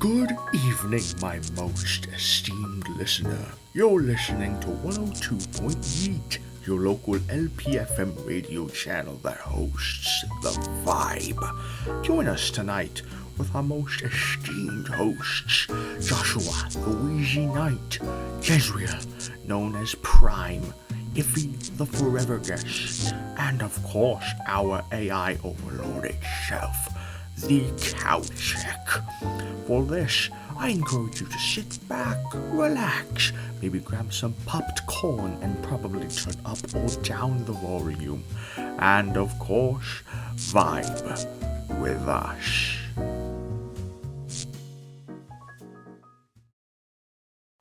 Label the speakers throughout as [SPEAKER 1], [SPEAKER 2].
[SPEAKER 1] Good evening, my most esteemed listener. You're listening to 102.8, your local LPFM radio channel that hosts The Vibe. Join us tonight with our most esteemed hosts, Joshua the Wheezy Knight, Jezreel, known as Prime, Iffy the Forever Guest, and of course our AI overlord itself, the Cow Check. For this, I encourage you to sit back, relax, maybe grab some popped corn and probably turn up or down the volume, and of course, vibe with us.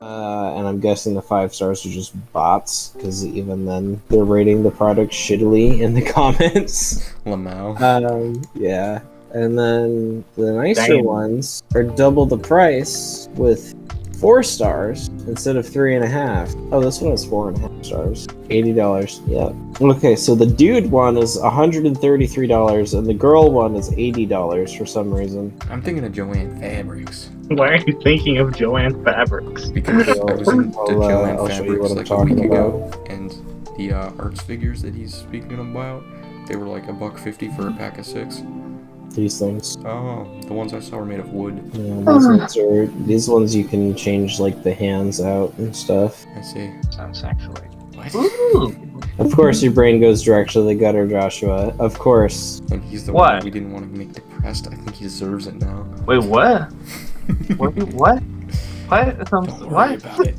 [SPEAKER 2] And I'm guessing the 5 stars are just bots, because even then, they're rating the product shittily in the comments.
[SPEAKER 3] Lamau.
[SPEAKER 2] Yeah. And then the nicer ones are double the price with 4 stars instead of 3.5. Oh, this one has 4.5 stars. $80. Yeah. Okay, so the dude one is $133 and the girl one is $80 for some reason.
[SPEAKER 3] I'm thinking of Joanne Fabrics.
[SPEAKER 4] Why are you thinking of Joanne Fabrics?
[SPEAKER 3] Because I was in the Joanne
[SPEAKER 2] I'll show you
[SPEAKER 3] Fabrics
[SPEAKER 2] what I'm
[SPEAKER 3] like a week
[SPEAKER 2] talking
[SPEAKER 3] ago, and the arts figures that he's speaking about, they were like $1.50 for a pack of 6.
[SPEAKER 2] These things.
[SPEAKER 3] Oh, the ones I saw were made of wood.
[SPEAKER 2] Yeah, these ones you can change like the hands out and stuff.
[SPEAKER 3] I see.
[SPEAKER 4] Sounds sexually.
[SPEAKER 3] What?
[SPEAKER 4] Ooh.
[SPEAKER 2] Of course your brain goes direct to the gutter, Joshua. Of course.
[SPEAKER 3] And he's the
[SPEAKER 4] What?
[SPEAKER 3] one we didn't want to make depressed. I think he deserves it now.
[SPEAKER 4] Wait, what? What? What?
[SPEAKER 3] Don't worry about it.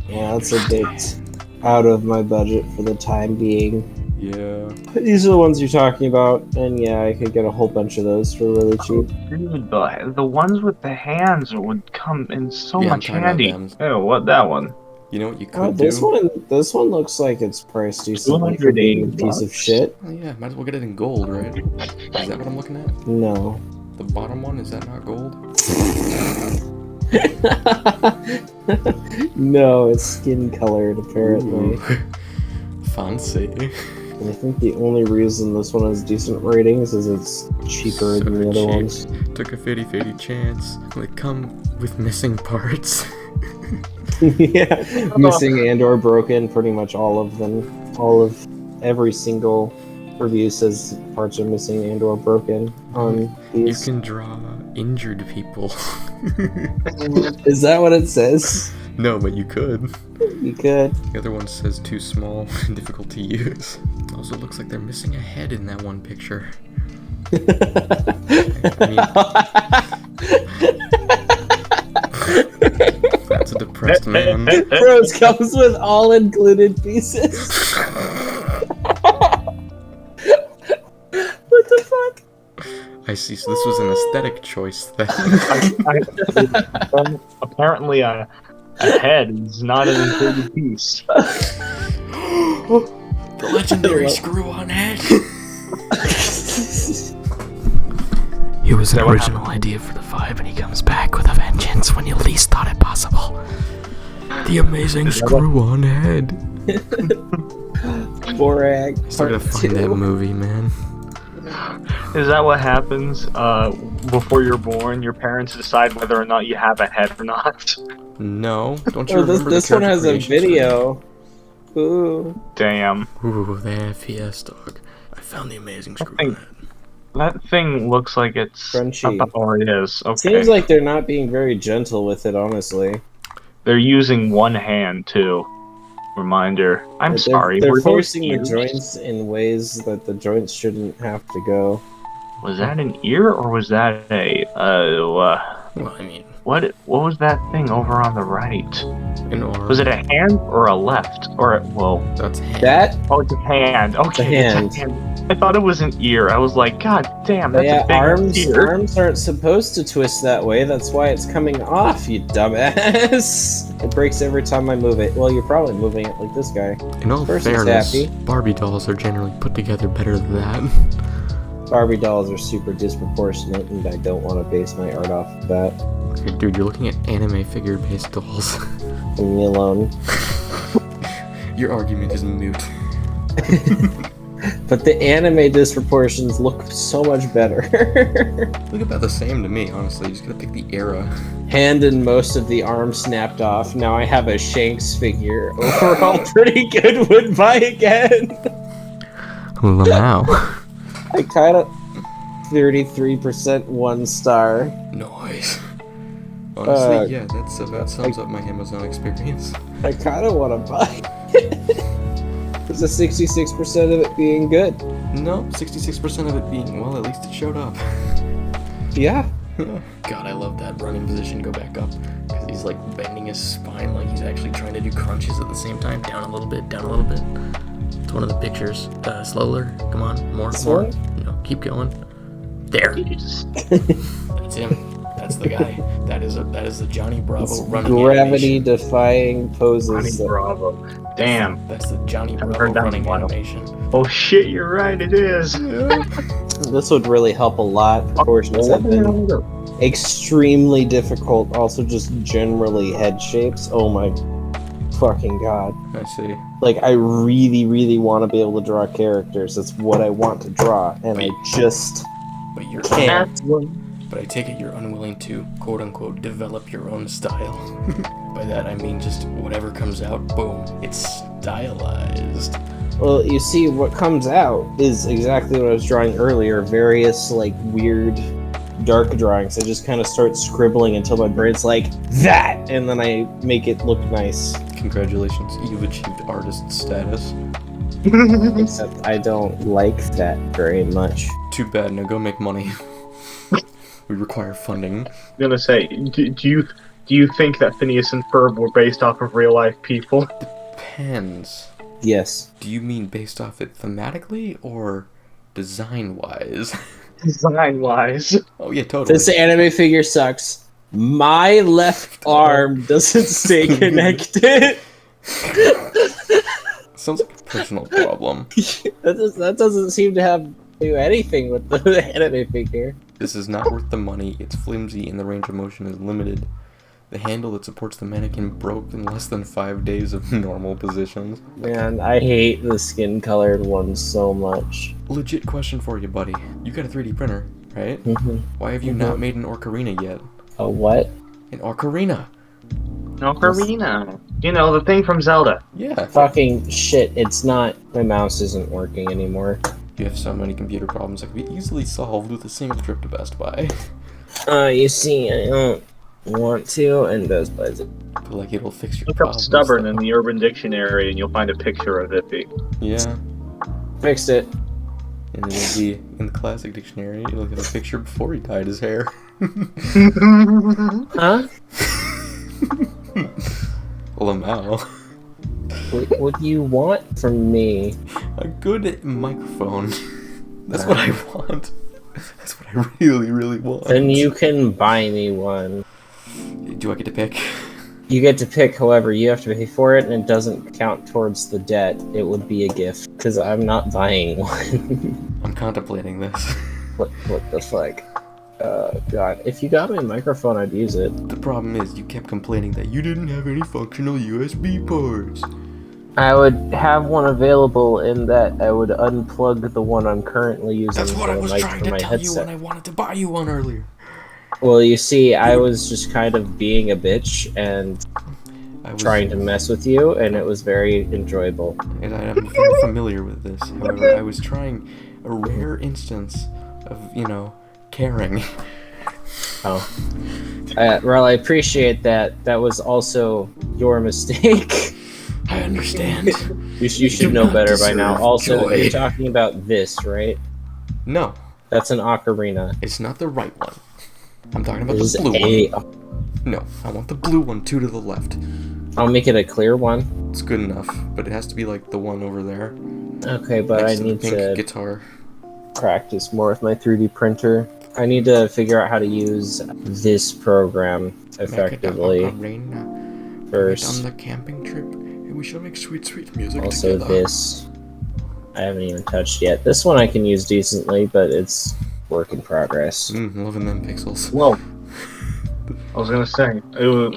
[SPEAKER 2] Yeah, that's a bit out of my budget for the time being.
[SPEAKER 3] Yeah.
[SPEAKER 2] These are the ones you're talking about, and yeah, I could get a whole bunch of those for really cheap.
[SPEAKER 4] Dude, the ones with the hands would come in so
[SPEAKER 3] Yeah, I'm
[SPEAKER 4] much
[SPEAKER 3] talking about
[SPEAKER 4] handy.
[SPEAKER 3] them.
[SPEAKER 4] Oh, what, that one?
[SPEAKER 3] You know what you could
[SPEAKER 2] Oh,
[SPEAKER 3] do?
[SPEAKER 2] this one looks like it's priced decently for being a piece of shit.
[SPEAKER 3] Oh yeah, might as well get it in gold, right? Is that what I'm looking at?
[SPEAKER 2] No.
[SPEAKER 3] The bottom one, is that not gold?
[SPEAKER 2] No, it's skin colored apparently.
[SPEAKER 3] Ooh. Fancy.
[SPEAKER 2] And I think the only reason this one has decent ratings is it's cheaper than the other
[SPEAKER 3] cheap.
[SPEAKER 2] ones.
[SPEAKER 3] Took a 50-50 chance. They come with missing parts.
[SPEAKER 2] Yeah, missing and or broken, pretty much all of them. Every single review says parts are missing and or broken on
[SPEAKER 3] You
[SPEAKER 2] these.
[SPEAKER 3] can draw injured people.
[SPEAKER 2] Is that what it says?
[SPEAKER 3] No, but you could.
[SPEAKER 2] You could.
[SPEAKER 3] The other one says too small and difficult to use. Also looks like they're missing a head in that one picture. That's a depressed man.
[SPEAKER 2] Bros comes with all included pieces. What the fuck?
[SPEAKER 3] I see, so this was an aesthetic choice then.
[SPEAKER 4] Apparently, a head is not an included piece.
[SPEAKER 3] The legendary screw-on head! It was an original idea for the Vibe, and he comes back with a vengeance when you least thought it possible. The amazing screw-on head.
[SPEAKER 2] Borag.
[SPEAKER 3] I started to find that movie, man.
[SPEAKER 4] Is that what happens before you're born? Your parents decide whether or not you have a head or not?
[SPEAKER 3] No, don't you
[SPEAKER 2] Oh,
[SPEAKER 3] remember
[SPEAKER 2] this
[SPEAKER 3] the
[SPEAKER 2] one has a
[SPEAKER 3] creation
[SPEAKER 2] video. Ooh.
[SPEAKER 4] Damn.
[SPEAKER 3] time? Ooh, the FPS dog. I found the amazing screw-on head.
[SPEAKER 4] That thing looks like it's...
[SPEAKER 2] Crunchy.
[SPEAKER 4] Oh, it is. Okay.
[SPEAKER 2] Seems like they're not being very gentle with it, honestly.
[SPEAKER 4] They're using one hand, too. Reminder. I'm sorry.
[SPEAKER 2] They're
[SPEAKER 4] were those
[SPEAKER 2] forcing the
[SPEAKER 4] ears?
[SPEAKER 2] joints in ways that the joints shouldn't have to go.
[SPEAKER 4] Was that an ear, or was that a...
[SPEAKER 3] Well, I mean,
[SPEAKER 4] What was that thing over on the right?
[SPEAKER 3] an arm.
[SPEAKER 4] Was it a hand or a left? Or, well...
[SPEAKER 3] That's hand.
[SPEAKER 2] That?
[SPEAKER 4] Oh, it's a hand. Okay,
[SPEAKER 2] hand.
[SPEAKER 4] it's a hand. I thought it was an ear. I was like, God damn, that's
[SPEAKER 2] Yeah,
[SPEAKER 4] a big ear.
[SPEAKER 2] arms aren't supposed to twist that way. That's why it's coming off, you dumbass. It breaks every time I move it. Well, you're probably moving it like this guy.
[SPEAKER 3] In all
[SPEAKER 2] person's
[SPEAKER 3] fairness,
[SPEAKER 2] happy.
[SPEAKER 3] Barbie dolls are generally put together better than that.
[SPEAKER 2] Barbie dolls are super disproportionate, and I don't want to base my art off of that.
[SPEAKER 3] Okay, dude, you're looking at anime figure-based dolls.
[SPEAKER 2] Leave me alone.
[SPEAKER 3] Your argument is moot.
[SPEAKER 2] But the anime disproportions look so much better.
[SPEAKER 3] Look about the same to me, honestly. You just gotta pick the era.
[SPEAKER 2] Hand and most of the arm snapped off. Now I have a Shanks figure. Overall, pretty good. Would buy again.
[SPEAKER 3] Now.
[SPEAKER 2] I kind of 33% 1 star.
[SPEAKER 3] Nice. Honestly, yeah, that's about sums up my Amazon experience.
[SPEAKER 2] I kind of want to buy it. There's a 66% of it being good.
[SPEAKER 3] No, 66% of it being, well, at least it showed up.
[SPEAKER 2] Yeah.
[SPEAKER 3] God, I love that running position. Go back up. Because he's like bending his spine like he's actually trying to do crunches at the same time. Down a little bit, down a little bit. It's one of the pictures. Slower. Come on. More.
[SPEAKER 2] Slower?
[SPEAKER 3] No, keep going. There. That's him. That's the guy. That is the Johnny Bravo running
[SPEAKER 2] Gravity
[SPEAKER 3] animation.
[SPEAKER 2] defying poses.
[SPEAKER 4] Johnny Bravo. Damn.
[SPEAKER 3] That's the Johnny
[SPEAKER 4] Haven't
[SPEAKER 3] Bravo
[SPEAKER 4] heard that in
[SPEAKER 3] running
[SPEAKER 4] a while.
[SPEAKER 3] animation.
[SPEAKER 4] Oh shit, you're right, it is.
[SPEAKER 2] This would really help a lot. Proportions have been extremely difficult. Also, just generally head shapes. Oh my fucking god.
[SPEAKER 3] I see.
[SPEAKER 2] Like, I really, really want to be able to draw characters. That's what I want to draw, and I just
[SPEAKER 3] But you're
[SPEAKER 2] can't.
[SPEAKER 3] But I take it you're unwilling to, quote-unquote, develop your own style. By that I mean just whatever comes out, boom, it's stylized.
[SPEAKER 2] Well, you see, what comes out is exactly what I was drawing earlier. Various, like, weird, dark drawings. I just kind of start scribbling until my brain's like, that! And then I make it look nice.
[SPEAKER 3] Congratulations, you've achieved artist status.
[SPEAKER 2] Except I don't like that very much.
[SPEAKER 3] Too bad, now go make money. We require funding.
[SPEAKER 4] I'm gonna say, do you think that Phineas and Ferb were based off of real life people?
[SPEAKER 3] Depends.
[SPEAKER 2] Yes.
[SPEAKER 3] Do you mean based off it thematically, or design-wise?
[SPEAKER 4] Design-wise.
[SPEAKER 3] Oh yeah, totally.
[SPEAKER 2] This anime figure sucks. My left arm doesn't stay connected.
[SPEAKER 3] Sounds like a personal problem.
[SPEAKER 2] That doesn't seem to have do anything with the anime figure.
[SPEAKER 3] This is not worth the money, it's flimsy, and the range of motion is limited. The handle that supports the mannequin broke in less than 5 days of normal positions.
[SPEAKER 2] Man, I hate the skin-colored ones so much.
[SPEAKER 3] Legit question for you, buddy. You got a 3D printer, right?
[SPEAKER 2] Mm-hmm.
[SPEAKER 3] Why have you not made an ocarina yet?
[SPEAKER 2] A what?
[SPEAKER 3] An ocarina?
[SPEAKER 4] Ocarina. You know, the thing from Zelda.
[SPEAKER 3] Yeah.
[SPEAKER 2] Fucking shit, it's not. My mouse isn't working anymore.
[SPEAKER 3] You have so many computer problems that can be easily solved with a single trip to Best Buy.
[SPEAKER 2] You see, I don't want to, and Best Buy's it.
[SPEAKER 3] Feel like it'll fix your
[SPEAKER 4] Look up
[SPEAKER 3] problems.
[SPEAKER 4] stubborn
[SPEAKER 3] though.
[SPEAKER 4] in the Urban Dictionary and you'll find a picture of Iffy.
[SPEAKER 3] Yeah.
[SPEAKER 2] Fixed it.
[SPEAKER 3] And it'll be in the classic dictionary. You'll get a picture before he dyed his hair.
[SPEAKER 2] Huh?
[SPEAKER 3] Lamau.
[SPEAKER 2] What do you want from me?
[SPEAKER 3] A good microphone. That's what I want. That's what I really, really want.
[SPEAKER 2] Then you can buy me one.
[SPEAKER 3] Do I get to pick?
[SPEAKER 2] You get to pick, however, you have to pay for it, and it doesn't count towards the debt. It would be a gift, because I'm not buying one.
[SPEAKER 3] I'm contemplating this.
[SPEAKER 2] What the fuck? God. If you got me a microphone, I'd use it.
[SPEAKER 3] The problem is, you kept complaining that you didn't have any functional USB ports.
[SPEAKER 2] I would have one available in that I would unplug the one I'm currently using
[SPEAKER 3] That's what I
[SPEAKER 2] for
[SPEAKER 3] was
[SPEAKER 2] my
[SPEAKER 3] trying to tell you
[SPEAKER 2] headset.
[SPEAKER 3] when I wanted to buy you one earlier.
[SPEAKER 2] Well, you see, I was just kind of being a bitch and
[SPEAKER 3] I was
[SPEAKER 2] trying to mess with you, and it was very enjoyable.
[SPEAKER 3] And I am very familiar with this. However, I was trying a rare instance of, caring.
[SPEAKER 2] Oh. Well, I appreciate that. That was also your mistake.
[SPEAKER 3] I understand.
[SPEAKER 2] You should know
[SPEAKER 3] not
[SPEAKER 2] better by now.
[SPEAKER 3] deserve
[SPEAKER 2] Also,
[SPEAKER 3] joy.
[SPEAKER 2] you're talking about this, right?
[SPEAKER 3] No,
[SPEAKER 2] That's an ocarina.
[SPEAKER 3] it's not the right one. I'm talking about
[SPEAKER 2] There's
[SPEAKER 3] the blue
[SPEAKER 2] a...
[SPEAKER 3] one. No, I want the blue one, 2 to the left.
[SPEAKER 2] I'll make it a clear one.
[SPEAKER 3] It's good enough, but it has to be like the one over there.
[SPEAKER 2] Okay, but
[SPEAKER 3] next
[SPEAKER 2] I
[SPEAKER 3] to the
[SPEAKER 2] need
[SPEAKER 3] pink
[SPEAKER 2] to
[SPEAKER 3] guitar.
[SPEAKER 2] practice more with my 3D printer. I need to figure out how to use this program effectively
[SPEAKER 3] On
[SPEAKER 2] first.
[SPEAKER 3] the camping trip, and we shall make sweet, sweet music
[SPEAKER 2] Also
[SPEAKER 3] together.
[SPEAKER 2] this. I haven't even touched yet. This one I can use decently, but it's work in progress.
[SPEAKER 3] Loving them pixels.
[SPEAKER 4] Whoa. I was gonna say, ooh,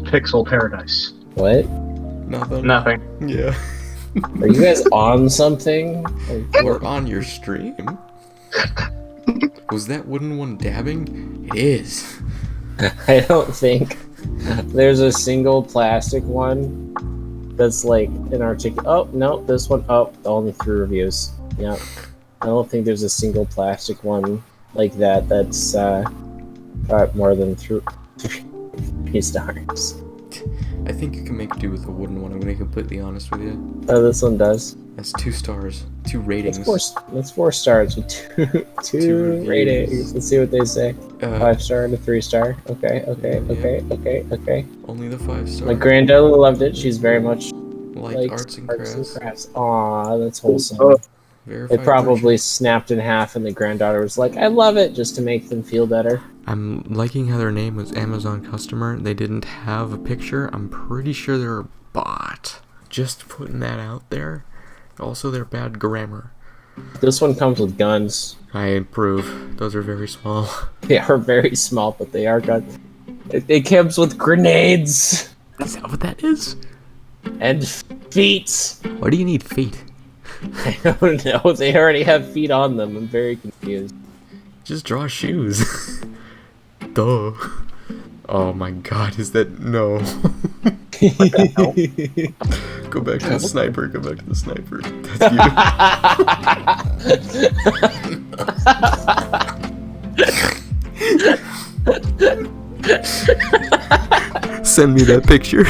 [SPEAKER 4] pixel paradise.
[SPEAKER 2] What?
[SPEAKER 3] Nothing.
[SPEAKER 4] Nothing.
[SPEAKER 3] Yeah.
[SPEAKER 2] Are you guys on something?
[SPEAKER 3] We're on your stream. Was that wooden one dabbing? It is.
[SPEAKER 2] I don't think there's a single plastic one that's like an articulate. Oh no, this one. Oh, only 3 reviews. Yeah, I don't think there's a single plastic one like that that's got more than 3 stars.
[SPEAKER 3] I think you can make do with a wooden one. I'm gonna be completely honest with you.
[SPEAKER 2] Oh, this one does.
[SPEAKER 3] That's 2 stars, 2 ratings.
[SPEAKER 2] That's 4 stars with two ratings. Let's see what they say. 5 star and a 3 star. Okay.
[SPEAKER 3] Only the 5 star.
[SPEAKER 2] My granddaughter loved it. She's very much
[SPEAKER 3] like arts and crafts.
[SPEAKER 2] Aw, that's wholesome.
[SPEAKER 3] Verified
[SPEAKER 2] It probably
[SPEAKER 3] version.
[SPEAKER 2] snapped in half, and the granddaughter was like, "I love it," just to make them feel better.
[SPEAKER 3] I'm liking how their name was Amazon customer. They didn't have a picture. I'm pretty sure they're a bot. Just putting that out there. Also, they're bad grammar.
[SPEAKER 2] This one comes with guns.
[SPEAKER 3] I approve. Those are very small.
[SPEAKER 2] They are very small, but they are guns. It comes with grenades
[SPEAKER 3] Is that what that is?
[SPEAKER 2] and feet.
[SPEAKER 3] Why do you need feet?
[SPEAKER 2] I don't know. They already have feet on them. I'm very confused.
[SPEAKER 3] Just draw shoes. Duh. Oh my god, is that... No. Go back to the sniper, go back to the sniper. That's you. Send me that picture.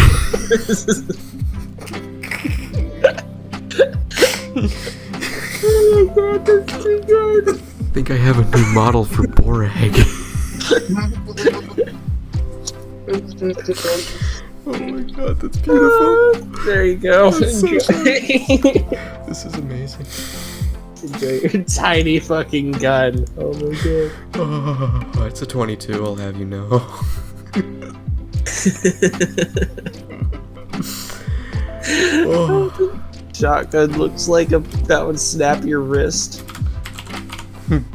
[SPEAKER 2] Oh my god, that's too good.
[SPEAKER 3] I think I have a new model for Borag. Oh my god, that's beautiful.
[SPEAKER 2] There you go.
[SPEAKER 3] That's so
[SPEAKER 2] Enjoy.
[SPEAKER 3] This is amazing.
[SPEAKER 2] Enjoy your tiny fucking gun. Oh my god.
[SPEAKER 3] Oh, it's a 22, I'll have you know. Oh.
[SPEAKER 2] Shotgun looks like that would snap your wrist.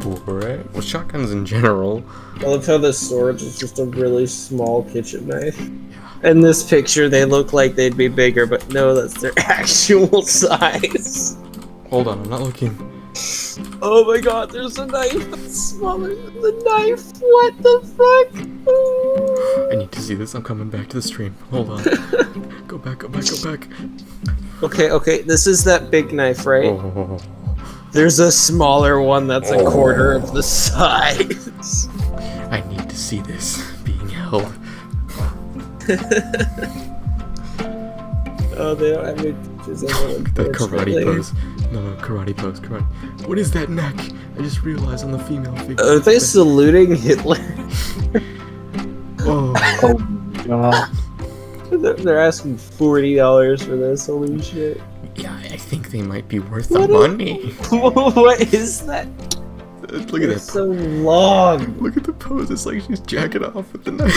[SPEAKER 3] Alright. Well, shotguns in general.
[SPEAKER 2] I love how the sword is just a really small kitchen knife. In this picture, they look like they'd be bigger, but no, that's their actual size.
[SPEAKER 3] Hold on, I'm not looking.
[SPEAKER 2] Oh my god, there's a knife that's smaller than the knife. What the fuck? Oh.
[SPEAKER 3] I need to see this. I'm coming back to the stream. Hold on. Go back, go back, go back.
[SPEAKER 2] Okay, this is that big knife, right?
[SPEAKER 3] Oh.
[SPEAKER 2] There's a smaller one that's a quarter of the size.
[SPEAKER 3] I need to see this being held.
[SPEAKER 2] Oh, they don't have any pictures of it.
[SPEAKER 3] That karate pose. No, karate pose, karate. What is that neck? I just realized on the female figure.
[SPEAKER 2] Are they saluting Hitler?
[SPEAKER 3] Oh.
[SPEAKER 2] They're asking $40 for this. Holy shit!
[SPEAKER 3] Yeah, I think they might be worth the money.
[SPEAKER 2] What is that?
[SPEAKER 3] Look at
[SPEAKER 2] They're
[SPEAKER 3] that.
[SPEAKER 2] so long.
[SPEAKER 3] Look at the pose. It's like she's jacking off with the knife.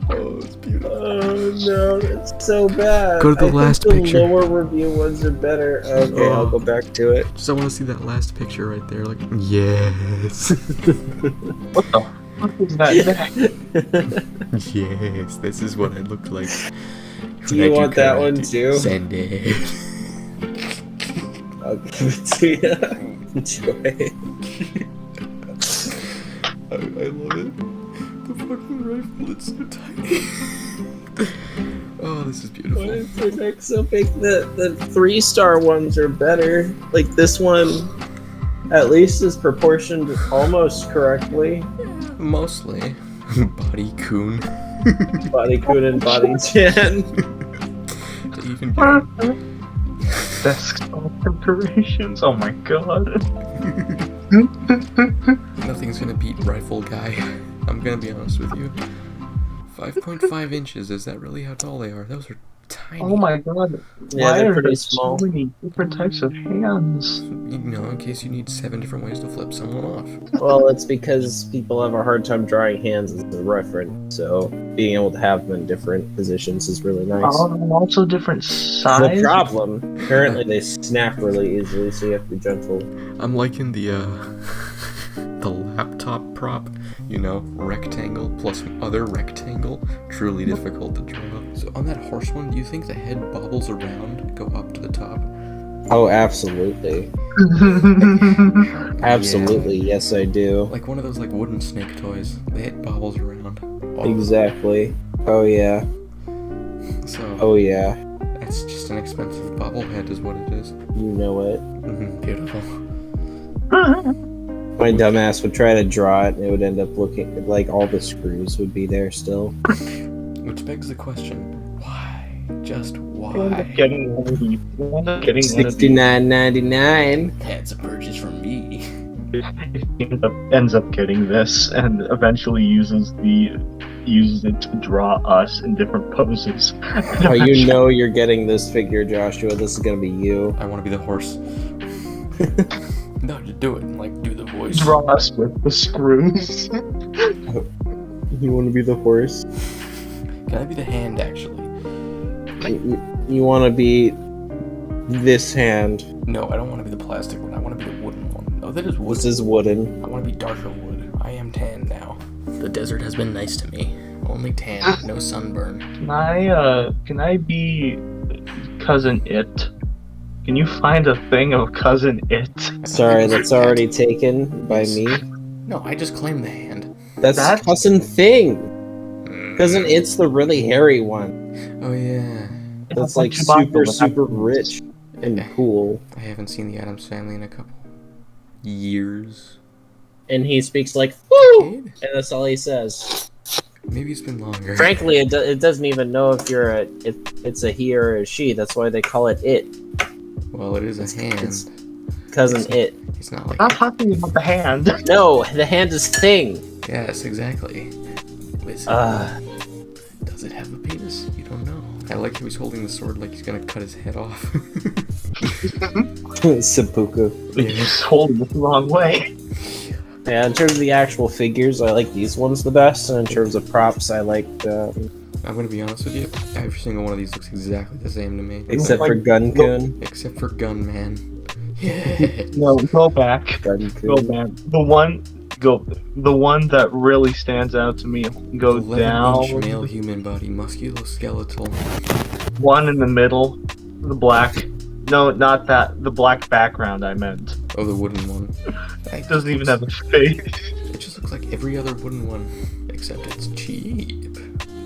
[SPEAKER 3] Oh, it's beautiful.
[SPEAKER 2] Oh no, that's so bad.
[SPEAKER 3] Go to the last
[SPEAKER 2] think
[SPEAKER 3] picture.
[SPEAKER 2] The lower review ones are better. Okay, I'll go back to it.
[SPEAKER 3] Just I want to see that last picture right there. Like, yes.
[SPEAKER 4] What the fuck is that?
[SPEAKER 3] Yes, this is what I looked like.
[SPEAKER 2] Do you want that one too?
[SPEAKER 3] Send it.
[SPEAKER 2] I'll give it to you. Enjoy.
[SPEAKER 3] I love it. The fucking rifle, it's so tiny. Oh, this is beautiful.
[SPEAKER 2] Why is the neck so big? The 3-star ones are better. Like this one, at least is proportioned almost correctly.
[SPEAKER 3] Mostly. Body coon.
[SPEAKER 2] Body Kun and Body Chan.
[SPEAKER 3] They even get
[SPEAKER 4] Desktop preparations. Oh my god.
[SPEAKER 3] Nothing's gonna beat Rifle Guy. I'm gonna be honest with you. 5.5 inches, is that really how tall they are? Those are tiny.
[SPEAKER 4] Oh my god.
[SPEAKER 2] Yeah,
[SPEAKER 4] Why
[SPEAKER 2] they're
[SPEAKER 4] are
[SPEAKER 2] pretty
[SPEAKER 4] there
[SPEAKER 2] small.
[SPEAKER 4] so many different types of hands?
[SPEAKER 3] You know, in case you need 7 different ways to flip someone off.
[SPEAKER 2] Well, it's because people have a hard time drawing hands as a reference, so being able to have them in different positions is really nice.
[SPEAKER 4] Also different
[SPEAKER 2] The
[SPEAKER 4] size.
[SPEAKER 2] problem, apparently they snap really easily, so you have to be gentle.
[SPEAKER 3] I'm liking the laptop prop, you know, rectangle plus other rectangle, truly difficult to draw. So on that horse one, do you think the head bobbles around, go up to the top?
[SPEAKER 2] Oh, absolutely. Absolutely, yes I do.
[SPEAKER 3] Like one of those like wooden snake toys. The head bobbles around. Oh.
[SPEAKER 2] Exactly. Oh yeah.
[SPEAKER 3] So
[SPEAKER 2] Oh yeah.
[SPEAKER 3] that's just an expensive bobblehead is what it is.
[SPEAKER 2] You know it.
[SPEAKER 3] Beautiful.
[SPEAKER 2] My dumbass would try to draw it and it would end up looking like all the screws would be there still.
[SPEAKER 3] Which begs the question, why? Just why?
[SPEAKER 4] Getting one of these.
[SPEAKER 2] $69.99.
[SPEAKER 3] That's a purchase from me.
[SPEAKER 4] Ends up getting this and eventually uses it to draw us in different poses.
[SPEAKER 2] Oh, you know you're getting this figure, Joshua. This is gonna be you.
[SPEAKER 3] I want to be the horse. No, just do it. Like, do the voice.
[SPEAKER 4] Draw us with the screws.
[SPEAKER 2] You want to be the horse?
[SPEAKER 3] Can I be the hand, actually?
[SPEAKER 2] You want to be this hand.
[SPEAKER 3] No, I don't want to be the plastic one. I want to be the wooden one. Oh, that is wood.
[SPEAKER 2] This is wooden.
[SPEAKER 3] I want to be darker wood. I am tan now. The desert has been nice to me. Only tan, no sunburn.
[SPEAKER 4] Can I be Cousin It? Can you find a thing of Cousin It?
[SPEAKER 2] Sorry, that's already taken by me.
[SPEAKER 3] No, I just claimed the hand.
[SPEAKER 2] That's Cousin Thing. Cousin It's the really hairy one.
[SPEAKER 3] Oh, yeah.
[SPEAKER 2] That's like super rich and cool.
[SPEAKER 3] I haven't seen the Addams Family in a couple years.
[SPEAKER 2] And he speaks like, woo!
[SPEAKER 3] Kid?
[SPEAKER 2] And that's all he says.
[SPEAKER 3] Maybe it's been longer.
[SPEAKER 2] Frankly, it doesn't even know if it's a he or a she. That's why they call it It.
[SPEAKER 3] Well, it is a hand.
[SPEAKER 2] It's Cousin It.
[SPEAKER 3] It's not like...
[SPEAKER 4] I'm talking about the hand.
[SPEAKER 2] No, the hand is Thing.
[SPEAKER 3] Yes, exactly. Listen, does it have a penis? You don't know. I like how he's holding the sword like he's gonna cut his head off.
[SPEAKER 2] Seppuku.
[SPEAKER 4] He's holding it the wrong way.
[SPEAKER 2] Yeah, in terms of the actual figures, I like these ones the best, and in terms of props, I like
[SPEAKER 3] I'm gonna be honest with you, every single one of these looks exactly the same to me.
[SPEAKER 2] except for Gun-kun.
[SPEAKER 3] Except for Gunman. Yeah.
[SPEAKER 4] No, go back.
[SPEAKER 2] Gun-kun.
[SPEAKER 4] Go back. The one that really stands out to me. Go
[SPEAKER 3] 11-inch
[SPEAKER 4] down.
[SPEAKER 3] male human body, musculoskeletal.
[SPEAKER 4] One in the middle. The black. No, not that. The black background. I meant.
[SPEAKER 3] Oh, the wooden one.
[SPEAKER 4] It doesn't even have a face.
[SPEAKER 3] It just looks like every other wooden one, except it's cheap.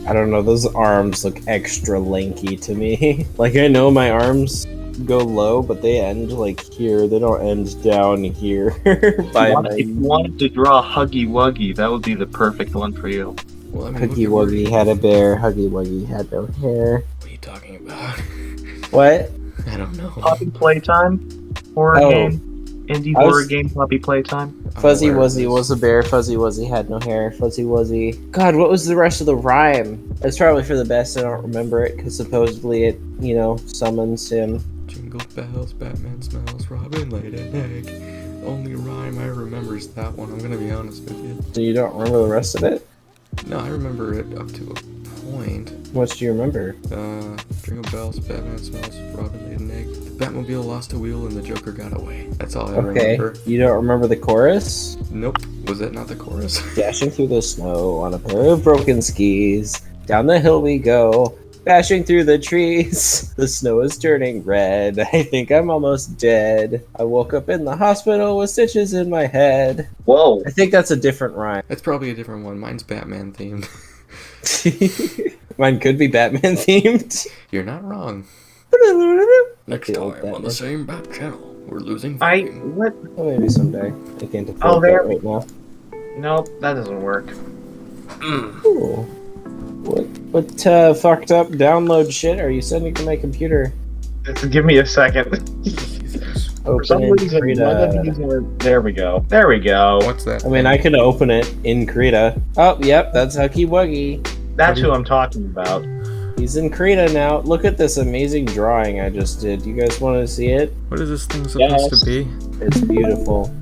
[SPEAKER 2] I don't know, those arms look extra lanky to me. Like, I know my arms go low, but they end like here. They don't end down here.
[SPEAKER 4] If you wanted to draw Huggy Wuggy, that would be the perfect one for you.
[SPEAKER 3] Well, I mean,
[SPEAKER 2] Huggy Wuggy had a bear. Huggy Wuggy had no hair.
[SPEAKER 3] What are you talking about?
[SPEAKER 2] What?
[SPEAKER 3] I don't know.
[SPEAKER 4] Poppy Playtime? Horror game? Indie horror game, Poppy Playtime?
[SPEAKER 2] Fuzzy Wuzzy was a bear. Fuzzy Wuzzy had no hair. Fuzzy Wuzzy. God, what was the rest of the rhyme? It's probably for the best. I don't remember it because supposedly it, summons him.
[SPEAKER 3] Jingle bells, Batman smells, Robin laid an egg. Only rhyme I remember is that one, I'm gonna be honest with you.
[SPEAKER 2] So you don't remember the rest of it?
[SPEAKER 3] No, I remember it up to a point.
[SPEAKER 2] What do you remember?
[SPEAKER 3] Jingle bells, Batman smells, Robin laid an egg. The Batmobile lost a wheel and the Joker got away. That's all I remember.
[SPEAKER 2] You don't remember the chorus?
[SPEAKER 3] Nope. Was that not the chorus?
[SPEAKER 2] Dashing through the snow on a pair of broken skis. Down the hill we go. Bashing through the trees. The snow is turning red. I think I'm almost dead. I woke up in the hospital with stitches in my head.
[SPEAKER 4] Whoa.
[SPEAKER 2] I think that's a different rhyme.
[SPEAKER 3] That's probably a different one. Mine's Batman themed.
[SPEAKER 2] Mine could be Batman themed.
[SPEAKER 3] You're not wrong. Next time on the same Bat channel, we're losing volume.
[SPEAKER 4] What?
[SPEAKER 2] Oh, maybe someday. I can't afford that right now.
[SPEAKER 4] Nope, that doesn't work.
[SPEAKER 2] Ooh. What fucked up download shit are you sending to my computer?
[SPEAKER 4] Just give me a second. For some reason, none of these are... There we go. There we go.
[SPEAKER 3] What's that?
[SPEAKER 2] I mean, I could open it in Krita. Oh, yep, that's Huggy Wuggy.
[SPEAKER 4] That's who I'm talking about.
[SPEAKER 2] He's in Krita now. Look at this amazing drawing I just did. You guys want to see it?
[SPEAKER 3] What is this thing supposed to be?
[SPEAKER 2] It's beautiful.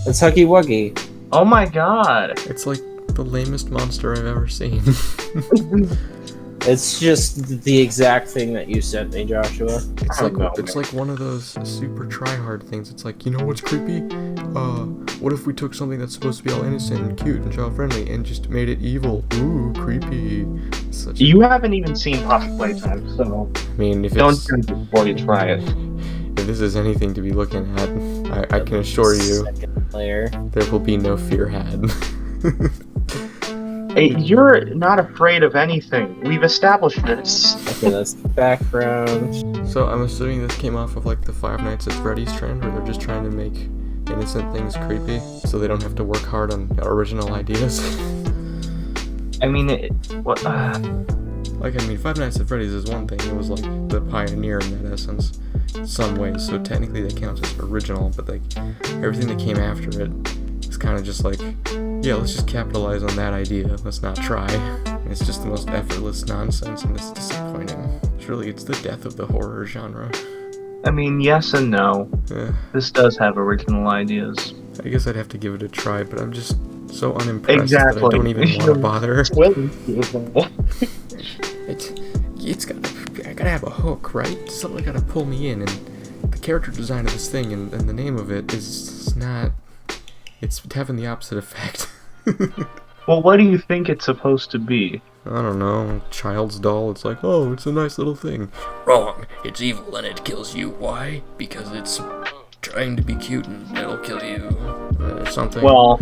[SPEAKER 2] It's Huggy Wuggy.
[SPEAKER 4] Oh my god.
[SPEAKER 3] It's like the lamest monster I've ever seen.
[SPEAKER 2] It's just the exact thing that you sent me, Joshua.
[SPEAKER 3] It's like one of those super try-hard things. It's like, you know what's creepy? what if we took something that's supposed to be all innocent and cute and child-friendly and just made it evil? Ooh, creepy.
[SPEAKER 4] You haven't even seen Poppy Playtime, so
[SPEAKER 3] I mean, if
[SPEAKER 4] don't
[SPEAKER 3] it's...
[SPEAKER 4] drink it before you try it.
[SPEAKER 3] If this is anything to be looking at, I can assure you,
[SPEAKER 2] Second layer.
[SPEAKER 3] there will be no fear had.
[SPEAKER 4] Hey, you're not afraid of anything. We've established this.
[SPEAKER 2] Okay, that's the background.
[SPEAKER 3] So I'm assuming this came off of like the Five Nights at Freddy's trend, where they're just trying to make innocent things creepy, so they don't have to work hard on original ideas.
[SPEAKER 4] I mean, what?
[SPEAKER 3] Like, I mean, Five Nights at Freddy's is one thing. It was like the pioneer in that essence, in some ways. So technically, that counts as original. But like everything that came after it is kind of just like, yeah, let's just capitalize on that idea. Let's not try. It's just the most effortless nonsense, and it's disappointing. It's the death of the horror genre.
[SPEAKER 4] I mean, yes and no.
[SPEAKER 3] Yeah.
[SPEAKER 4] This does have original ideas.
[SPEAKER 3] I guess I'd have to give it a try, but I'm just so unimpressed
[SPEAKER 4] Exactly.
[SPEAKER 3] that I don't even want to bother. I gotta have a hook, right? Something gotta pull me in, and the character design of this thing and the name of it is not... It's having the opposite effect.
[SPEAKER 4] Well, what do you think it's supposed to be?
[SPEAKER 3] I don't know, child's doll. It's like, oh, it's a nice little thing.
[SPEAKER 5] Wrong. It's evil and it kills you. Why? Because it's trying to be cute and it'll kill you.
[SPEAKER 3] Or something.
[SPEAKER 4] Well,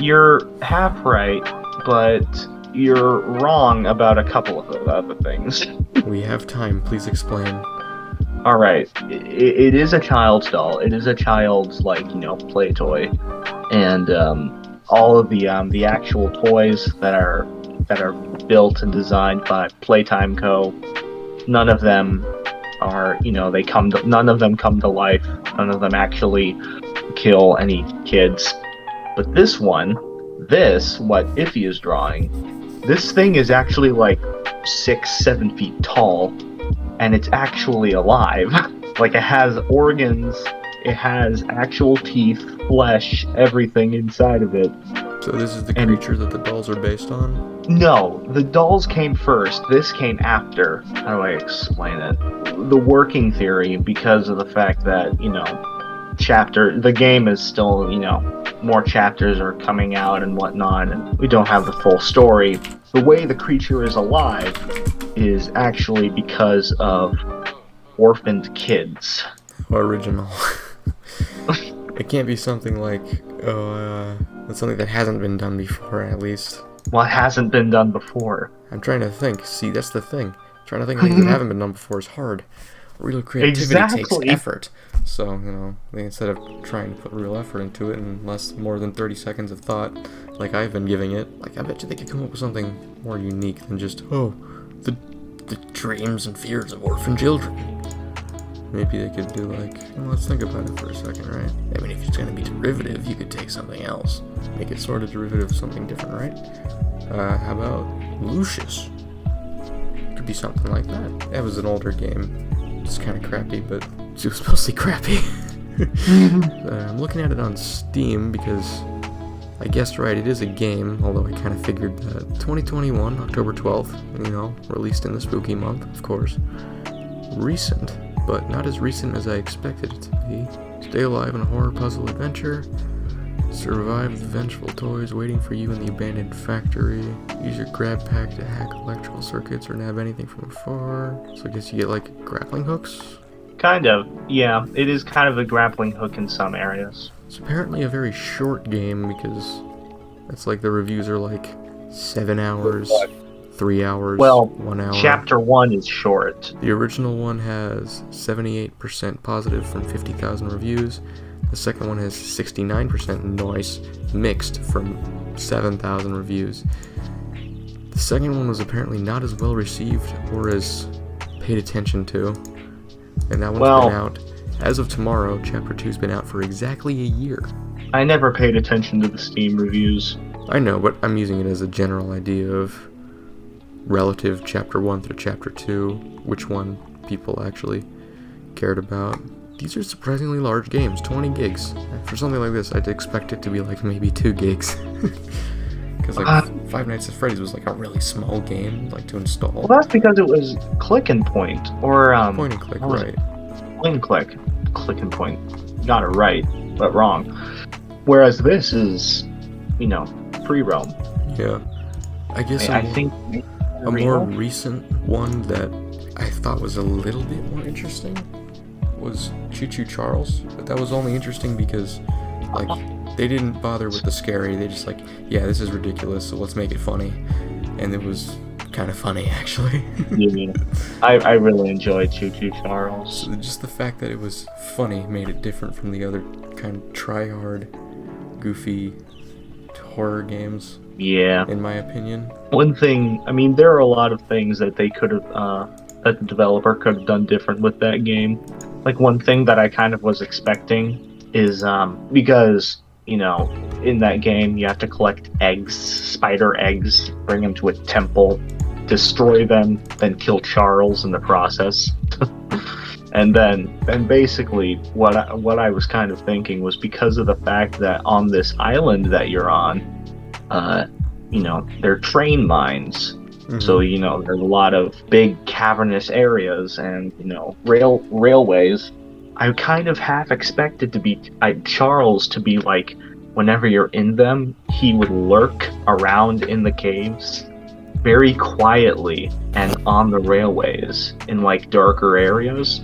[SPEAKER 4] you're half right, but you're wrong about a couple of other things.
[SPEAKER 3] We have time. Please explain.
[SPEAKER 4] Alright, it is a child's doll. It is a child's, play toy. And, all of the actual toys that are built and designed by Playtime Co. None of them are, none of them come to life. None of them actually kill any kids. But this one, what Iffy is drawing, this thing is actually 6-7 feet tall, and it's actually alive. It has organs, it has actual teeth, flesh, everything inside of it.
[SPEAKER 3] So this is the creature that the dolls are based on?
[SPEAKER 4] No, the dolls came first. This came after. How do I explain it? The working theory, because of the fact that, the game is still, more chapters are coming out and whatnot, and we don't have the full story. The way the creature is alive is actually because of orphaned kids.
[SPEAKER 3] Original. It can't be something like, that's something that hasn't been done before, at least.
[SPEAKER 4] What hasn't been done before?
[SPEAKER 3] I'm trying to think. See, that's the thing. Trying to think of things that haven't been done before is hard. Real creativity takes effort. So, instead of trying to put real effort into it in more than 30 seconds of thought, like I've been giving it, I bet you they could come up with something more unique than just, the dreams and fears of orphan children. Maybe they could do let's think about it for a second, right? I mean, if it's going to be derivative, you could take something else. Make it sort of derivative of something different, right? How about Lucius? Could be something like that. That was an older game. It's kind of crappy, but it was mostly crappy. I'm looking at it on Steam because I guessed right, it is a game, although I kind of figured that 2021, October 12th, released in the spooky month, of course. Recent, but not as recent as I expected it to be. Stay alive in a horror puzzle adventure. Survive the vengeful toys waiting for you in the abandoned factory. Use your grab pack to hack electrical circuits or nab anything from afar. So I guess you get grappling hooks?
[SPEAKER 4] Kind of, yeah. It is kind of a grappling hook in some areas.
[SPEAKER 3] It's apparently a very short game because it's the reviews are 7 hours, 3 hours, 1 hour.
[SPEAKER 4] Chapter 1 is short.
[SPEAKER 3] The original one has 78% positive from 50,000 reviews. The second one has 69% noise mixed from 7,000 reviews. The second one was apparently not as well received or as paid attention to. And that one's been out. As of tomorrow, Chapter 2's been out for exactly a year.
[SPEAKER 4] I never paid attention to the Steam reviews.
[SPEAKER 3] I know, but I'm using it as a general idea of relative Chapter 1 through Chapter 2, which one people actually cared about. These are surprisingly large games, 20 gigs. For something like this, I'd expect it to be maybe 2 gigs. Because Five Nights at Freddy's was a really small game, to install.
[SPEAKER 4] Well, that's because it was click and point, or
[SPEAKER 3] point and click, right?
[SPEAKER 4] Point and click and point. Got it right, but wrong. Whereas this is, free roam.
[SPEAKER 3] Yeah. I guess
[SPEAKER 4] I think
[SPEAKER 3] a more recent one that I thought was a little bit more interesting was Choo-Choo Charles, but that was only interesting because, like, they didn't bother with the scary. They just yeah, this is ridiculous, so let's make it funny. And it was kind of funny, actually.
[SPEAKER 4] Yeah, I really enjoyed Choo-Choo Charles.
[SPEAKER 3] So just the fact that it was funny made it different from the other kind of try-hard, goofy horror games.
[SPEAKER 4] Yeah.
[SPEAKER 3] In my opinion.
[SPEAKER 4] One thing, there are a lot of things that they could have, that the developer could have done different with that game. Like, one thing that I kind of was expecting is, because, in that game you have to collect eggs, spider eggs, bring them to a temple, destroy them, then kill Charles in the process. And basically what I was kind of thinking was, because of the fact that on this island that you're on, they're train mines. Mm-hmm. So, there's a lot of big cavernous areas and, railways. I kind of half expected Charles to be like, whenever you're in them, he would lurk around in the caves very quietly and on the railways in like darker areas.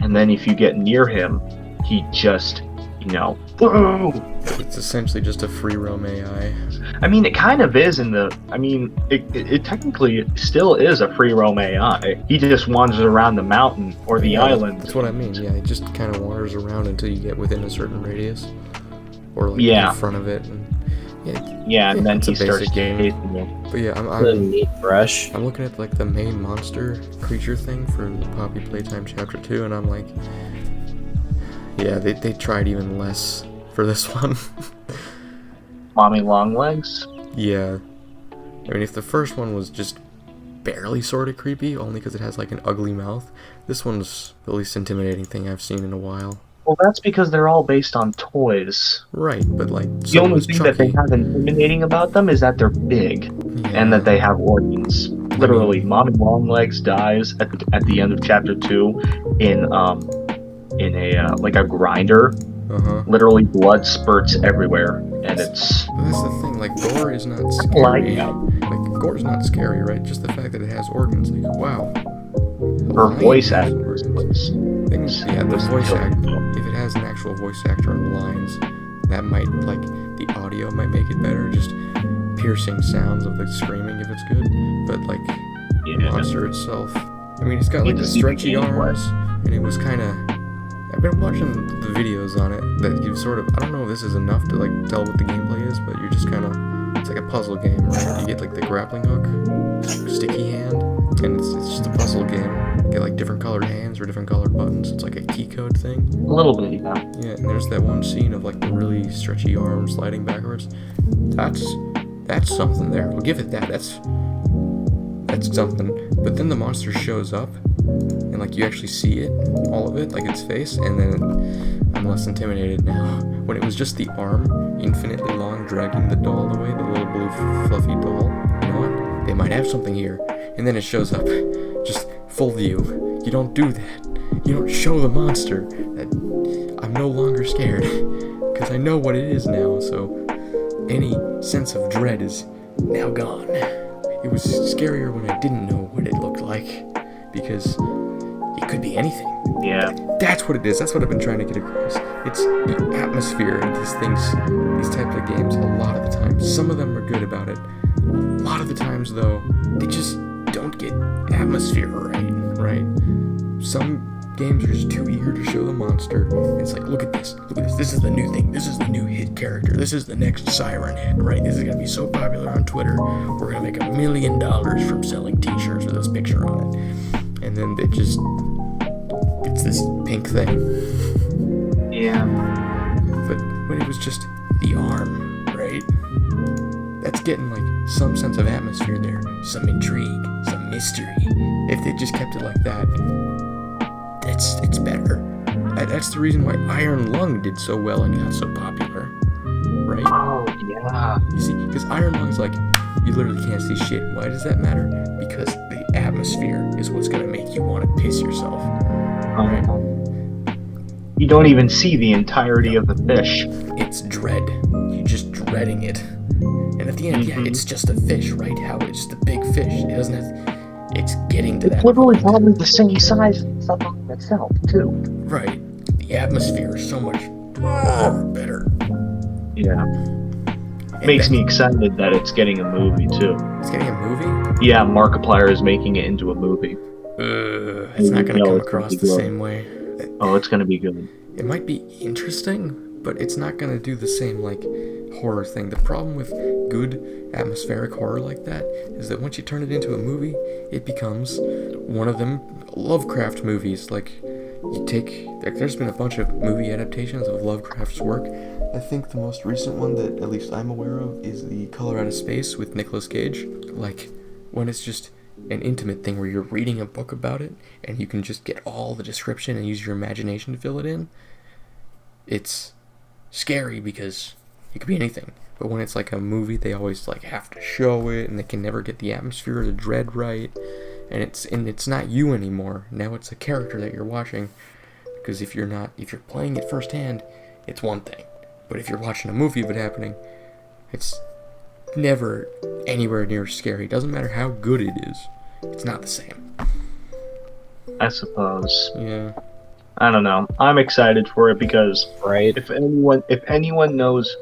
[SPEAKER 4] And then if you get near him, he just, boom!
[SPEAKER 3] It's essentially just a free roam AI.
[SPEAKER 4] It kind of is it technically still is a free roam AI. He just wanders around the mountain or the island.
[SPEAKER 3] That's what I mean, yeah. He just kind of wanders around until you get within a certain radius. Or in front of it. And,
[SPEAKER 4] and then he starts chasing you.
[SPEAKER 3] But yeah,
[SPEAKER 2] I'm meat brush.
[SPEAKER 3] I'm looking at the main monster creature thing for the Poppy Playtime Chapter 2, and I'm like, yeah, they tried even less for this one.
[SPEAKER 4] Mommy Longlegs?
[SPEAKER 3] Yeah. If the first one was just barely sort of creepy, only because it has an ugly mouth, this one's the least intimidating thing I've seen in a while.
[SPEAKER 4] Well, that's because they're all based on toys.
[SPEAKER 3] Right, but
[SPEAKER 4] the only thing that they have intimidating about them is that they're big, and that they have organs. Literally, Mommy Longlegs dies at the end of Chapter 2 in a grinder.
[SPEAKER 3] Uh-huh.
[SPEAKER 4] Literally, blood spurts everywhere, and it's.
[SPEAKER 3] That's the thing. Gore is not scary. Gore is not scary, right? Just the fact that it has organs. Wow.
[SPEAKER 4] Her voice actors.
[SPEAKER 3] The voice actor. If it has an actual voice actor on the lines, that might, the audio might make it better. Just piercing sounds of the screaming if it's good. But, the monster itself. It's got, the stretchy arms, and it was kind of. I've been watching the videos on it that give sort of. I don't know if this is enough to, tell what the gameplay is, but you're just kind of. It's like a puzzle game, right? You get, the grappling hook, sticky hand, and it's just a puzzle game. You get, different colored hands or different colored buttons. It's like a key code thing.
[SPEAKER 4] A little bit, yeah.
[SPEAKER 3] Yeah, and there's that one scene of, the really stretchy arm sliding backwards. That's something there. We'll give it that. That's something. But then the monster shows up, and, you actually see it, all of it, its face, and then I'm less intimidated now. When it was just the arm, infinitely long, dragging the doll away, the little blue fluffy doll, you know what? They might have something here. And then it shows up, just full view. You don't do that. You don't show the monster. I'm no longer scared, because I know what it is now, so any sense of dread is now gone. It was scarier when I didn't know what it looked like, because it could be anything.
[SPEAKER 4] Yeah.
[SPEAKER 3] That's what it is. That's what I've been trying to get across. It's the atmosphere of these things, these types of games, a lot of the time. Some of them are good about it. A lot of the times, though, they just don't get atmosphere right? Some games are just too eager to show the monster. And it's look at this. This is the new thing. This is the new hit character. This is the next Siren hit, right? This is going to be so popular on Twitter. We're going to make $1 million from selling t-shirts with this picture on it. And then it's this pink thing.
[SPEAKER 4] Yeah.
[SPEAKER 3] But when it was just the arm, right? That's getting some sense of atmosphere there, some intrigue, some mystery. If they just kept it like that, it's better. That's the reason why Iron Lung did so well and got so popular, right?
[SPEAKER 4] Oh yeah.
[SPEAKER 3] You see, because Iron Lung's you literally can't see shit. Why does that matter? Because the atmosphere is what's gonna make you want to piss yourself. Right?
[SPEAKER 4] You don't even see the entirety of the fish.
[SPEAKER 3] It it's dread. You're just dreading it. And at the end, yeah, it's just a fish, right? How it's just a big fish. It doesn't have. It's getting to that.
[SPEAKER 4] Literally probably the same size as the fucking itself, too.
[SPEAKER 3] Right. The atmosphere is so much better.
[SPEAKER 4] Yeah. Makes me excited that it's getting a movie, too.
[SPEAKER 3] It's getting a movie?
[SPEAKER 4] Yeah, Markiplier is making it into a movie.
[SPEAKER 3] It's not going to come across the same way.
[SPEAKER 4] Oh, it's going to be good.
[SPEAKER 3] It might be interesting, but it's not going to do the same, like, horror thing. The problem with good atmospheric horror like that is that once you turn it into a movie, it becomes one of them Lovecraft movies. Like, there's been a bunch of movie adaptations of Lovecraft's work. I think the most recent one that at least I'm aware of is The Color Out of Space with Nicolas Cage. Like, when it's just an intimate thing where you're reading a book about it and you can just get all the description and use your imagination to fill it in, it's scary because it could be anything. But when it's like a movie, they always like have to show it and they can never get the atmosphere or the dread right. And it's not you anymore. Now it's a character that you're watching. Because if you're playing it firsthand, it's one thing. But if you're watching a movie of it happening, it's never anywhere near scary. Doesn't matter how good it is. It's not the same.
[SPEAKER 4] I suppose.
[SPEAKER 3] Yeah.
[SPEAKER 4] I don't know. I'm excited for it because
[SPEAKER 2] Right.
[SPEAKER 4] if anyone knows,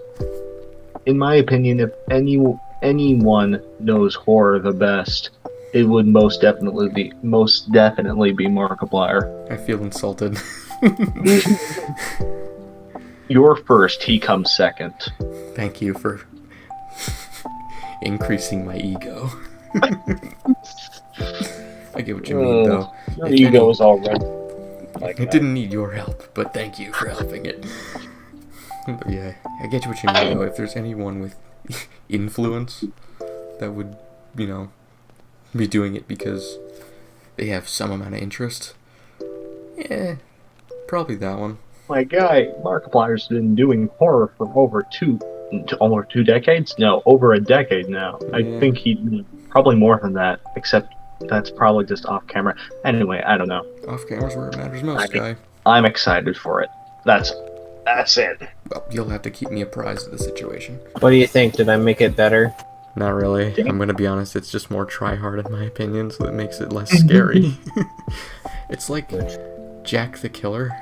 [SPEAKER 4] in my opinion, if anyone knows horror the best, it would most definitely be Markiplier.
[SPEAKER 3] I feel insulted.
[SPEAKER 4] You're first, he comes second.
[SPEAKER 3] Thank you for increasing my ego. I get what you mean, though.
[SPEAKER 4] Your ego is already like
[SPEAKER 3] It
[SPEAKER 4] that.
[SPEAKER 3] didn't need your help, but thank you for helping it. But yeah, I get what you mean, though. If there's anyone with influence that would, be doing it because they have some amount of interest, yeah, probably that one.
[SPEAKER 4] My guy, Markiplier's been doing horror for over almost 2 decades? No, over a decade now.
[SPEAKER 3] Yeah.
[SPEAKER 4] I think probably more than that, except that's probably just off camera. Anyway, I don't know.
[SPEAKER 3] Off camera's where it matters most, guy.
[SPEAKER 4] I'm excited for it. That's it.
[SPEAKER 3] Well, you'll have to keep me apprised of the situation.
[SPEAKER 2] What do you think? Did I make it better?
[SPEAKER 3] Not really. I'm gonna be honest, it's just more try-hard in my opinion, so that makes it less scary. It's like Jack the Killer.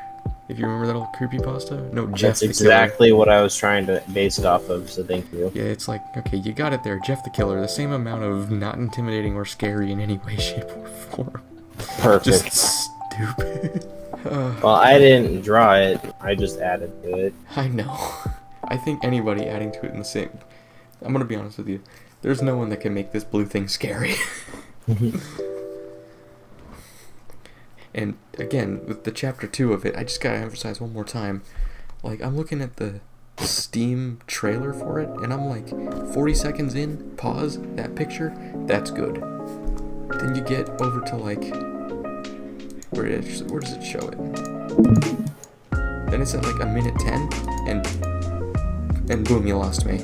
[SPEAKER 3] If you remember that old creepypasta? No, Jeff
[SPEAKER 2] That's
[SPEAKER 3] the
[SPEAKER 2] exactly what I was trying to base it off of, so thank you.
[SPEAKER 3] Killer. Yeah, it's like, okay, you got it there, Jeff the Killer. The same amount of not intimidating or scary in any way, shape, or form.
[SPEAKER 2] Perfect.
[SPEAKER 3] Just stupid.
[SPEAKER 2] Well, I didn't draw it, I just added to it.
[SPEAKER 3] I know. I think anybody adding to it in the same... I'm gonna be honest with you. There's no one that can make this blue thing scary. And again, with the chapter 2 of it, I just gotta emphasize one more time. Like, I'm looking at the Steam trailer for it, and I'm like, 40 seconds in, pause, that picture, that's good. Then you get over to like, where does it show it? Then it's at like a minute 10, and boom, you lost me.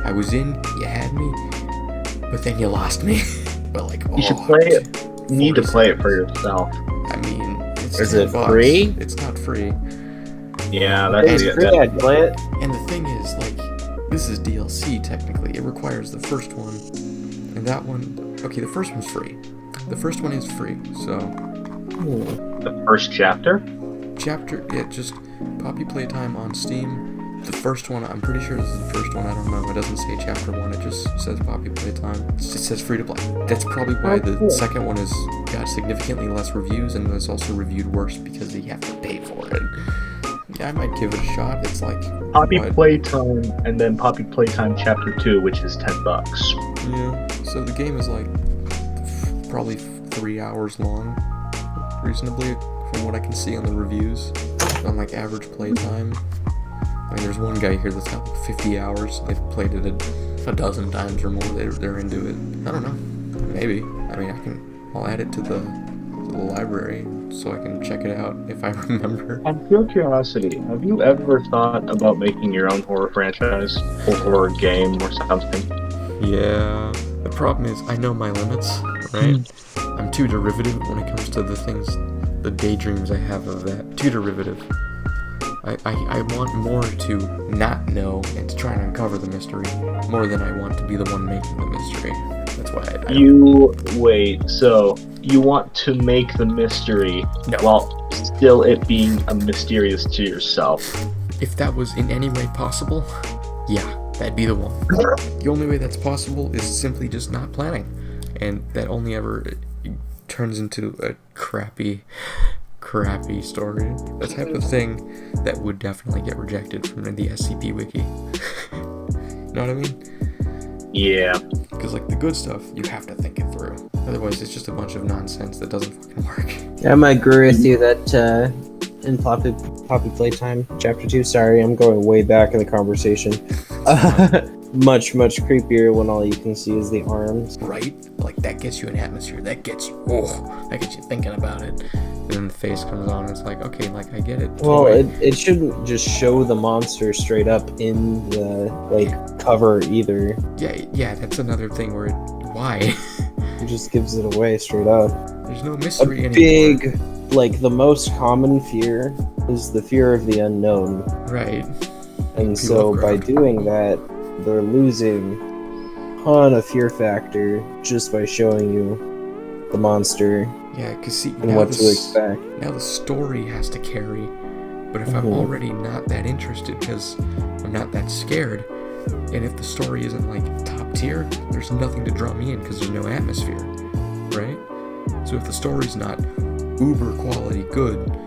[SPEAKER 3] I was in, you had me, but then you lost me. But like,
[SPEAKER 4] You should play it. You need to play it for yourself.
[SPEAKER 3] I mean, it's
[SPEAKER 2] Is
[SPEAKER 3] $10.
[SPEAKER 2] it free?
[SPEAKER 3] It's not free.
[SPEAKER 4] Yeah,
[SPEAKER 2] If
[SPEAKER 4] that's
[SPEAKER 2] it's free, I'd play it.
[SPEAKER 3] And the thing is, like, this is DLC technically. It requires the first one, and that one. Okay, the first one's free. The first one is free. So,
[SPEAKER 4] the first chapter.
[SPEAKER 3] Just Poppy Playtime on Steam. The first one, I'm pretty sure this is the first one. I don't know. It doesn't say chapter 1. It just says Poppy Playtime. It says free to play. That's probably why the second one has got significantly less reviews, and it's also reviewed worse because you have to pay for it. Yeah, I might give it a shot. It's like
[SPEAKER 4] Poppy
[SPEAKER 3] what?
[SPEAKER 4] Playtime, and then Poppy Playtime Chapter 2, which is $10.
[SPEAKER 3] Yeah. So the game is like probably 3 hours long, reasonably, from what I can see on the reviews, on like average playtime. I mean, there's one guy here that's got like 50 hours. They've played it a dozen times or more. They're into it. I don't know. Maybe. I mean, I'll add it to the library so I can check it out if I remember.
[SPEAKER 4] Out of pure curiosity, have you ever thought about making your own horror franchise or horror game or something?
[SPEAKER 3] Yeah. The problem is I know my limits, right? I'm too derivative when it comes to the things, the daydreams I have of that. Too derivative. I want more to not know and to try and uncover the mystery more than I want to be the one making the mystery. That's why
[SPEAKER 4] So you want to make the mystery while still it being a mysterious to yourself.
[SPEAKER 3] If that was in any way possible, yeah, that'd be the one. The only way that's possible is simply just not planning. And that only ever turns into a crappy story. The type of thing that would definitely get rejected from the SCP wiki. You know what I mean?
[SPEAKER 4] Yeah.
[SPEAKER 3] Because like the good stuff, you have to think it through. Otherwise, it's just a bunch of nonsense that doesn't fucking work.
[SPEAKER 2] I might agree with you that in Poppy Playtime Chapter 2, sorry, I'm going way back in the conversation. Much creepier when all you can see is the arms.
[SPEAKER 3] Right? Like that gets you an atmosphere. That gets you thinking about it. And then the face comes on and it's like, okay, like I get it.
[SPEAKER 2] Well, it shouldn't just show the monster straight up in the cover either.
[SPEAKER 3] Yeah, that's another thing where why?
[SPEAKER 2] It just gives it away straight up.
[SPEAKER 3] There's no mystery anymore.
[SPEAKER 2] Big, the most common fear is the fear of the unknown.
[SPEAKER 3] Right.
[SPEAKER 2] And so by doing that, they're losing a ton of fear factor just by showing you the monster.
[SPEAKER 3] Yeah, because see,
[SPEAKER 2] and what to expect.
[SPEAKER 3] Now the story has to carry, but if I'm already not that interested because I'm not that scared, and if the story isn't top tier, there's nothing to draw me in because there's no atmosphere, right? So if the story's not uber quality good,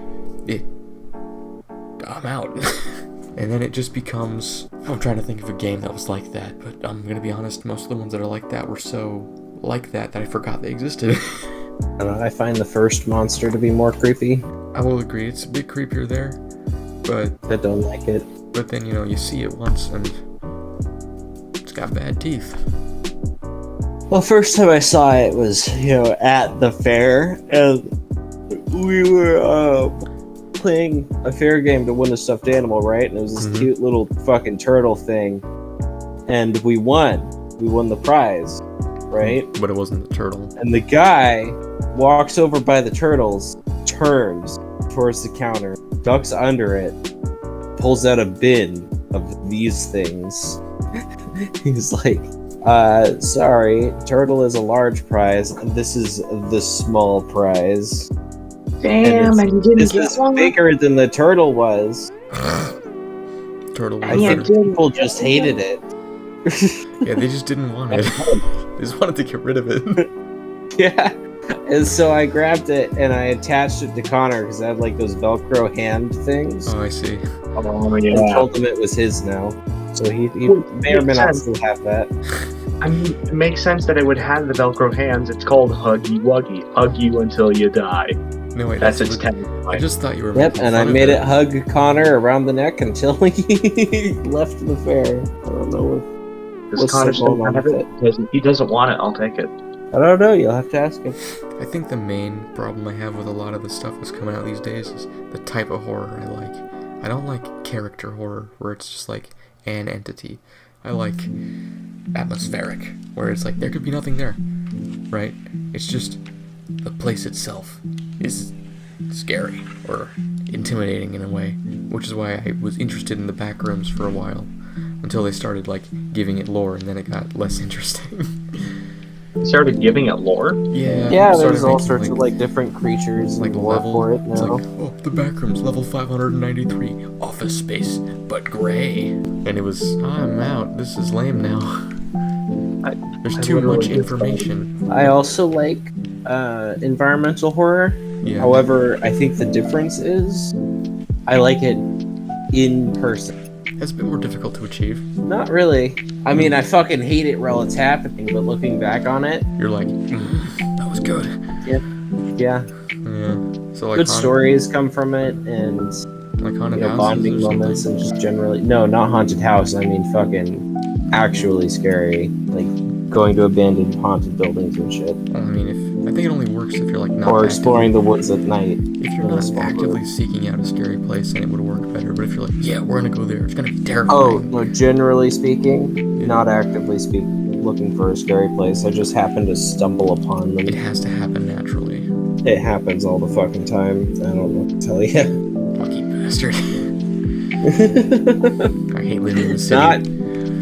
[SPEAKER 3] I'm out. And then it just becomes... I'm trying to think of a game that was like that, but I'm going to be honest, most of the ones that are like that were so like that I forgot they existed.
[SPEAKER 2] I find the first monster to be more creepy.
[SPEAKER 3] I will agree, it's a bit creepier there, but...
[SPEAKER 2] I don't like it.
[SPEAKER 3] But then, you see it once and it's got bad teeth.
[SPEAKER 2] Well, first time I saw it was, at the fair, and we were, playing a fair game to win a stuffed animal, right? And it was this cute little fucking turtle thing, and we won the prize, right?
[SPEAKER 3] But it wasn't the turtle.
[SPEAKER 2] And the guy walks over by the turtles, turns towards the counter, ducks under it, pulls out a bin of these things. He's like, sorry, turtle is a large prize, and this is the small prize.
[SPEAKER 6] Damn, and you didn't get one?
[SPEAKER 2] Bigger than the turtle was.
[SPEAKER 3] Turtle was
[SPEAKER 2] people just hated it.
[SPEAKER 3] Yeah, they just didn't want it. They just wanted to get rid of it.
[SPEAKER 2] Yeah. And so I grabbed it and I attached it to Connor because I had those Velcro hand things.
[SPEAKER 3] Oh, I see.
[SPEAKER 4] Oh, yeah.
[SPEAKER 2] And told him it was his now. So he may or may not still have that.
[SPEAKER 4] I mean, it makes sense that it would have the Velcro hands. It's called Huggy Wuggy. Hug you until you die.
[SPEAKER 3] No, wait,
[SPEAKER 4] that's its technical.
[SPEAKER 3] I just thought you were.
[SPEAKER 2] Yep, and I made it hug Connor around the neck until he left the fair. I don't know
[SPEAKER 4] what's going on with it. He doesn't want it. I'll take it.
[SPEAKER 2] I don't know. You'll have to ask him.
[SPEAKER 3] I think the main problem I have with a lot of the stuff that's coming out these days is the type of horror I like. I don't like character horror where it's just an entity. I like atmospheric, where it's there could be nothing there, right? It's just the place itself is scary or intimidating in a way, which is why I was interested in the back rooms for a while, until they started giving it lore, and then it got less interesting.
[SPEAKER 4] Started giving it lore?
[SPEAKER 2] Yeah, there's all sorts of different creatures and lore
[SPEAKER 3] level
[SPEAKER 2] for it now.
[SPEAKER 3] It's the back rooms, level 593, office space, but gray. And it was, I'm out, this is lame now. There's too much information.
[SPEAKER 2] I also like environmental horror.
[SPEAKER 3] Yeah.
[SPEAKER 2] However, I think the difference is I like it in person.
[SPEAKER 3] It's a bit more difficult to achieve.
[SPEAKER 2] Not really. I mean, I fucking hate it while it's happening, but looking back on it,
[SPEAKER 3] you're that was good.
[SPEAKER 2] Yeah.
[SPEAKER 3] Yeah. So
[SPEAKER 2] good stories come from it, and
[SPEAKER 3] haunted houses
[SPEAKER 2] bonding moments, and just generally not haunted house. I mean, fucking actually scary, going to abandoned haunted buildings and shit.
[SPEAKER 3] I mean, I think it only works if you're not
[SPEAKER 2] or exploring the woods at night.
[SPEAKER 3] If you're not actively seeking out a scary place, then it would work better. But if you're yeah, we're gonna go there, it's gonna be terrifying.
[SPEAKER 2] Oh, no, generally speaking, not actively looking for a scary place. I just happen to stumble upon them.
[SPEAKER 3] It has to happen naturally.
[SPEAKER 2] It happens all the fucking time. I don't know what to tell you.
[SPEAKER 3] Lucky bastard. I hate living in the city.
[SPEAKER 2] Not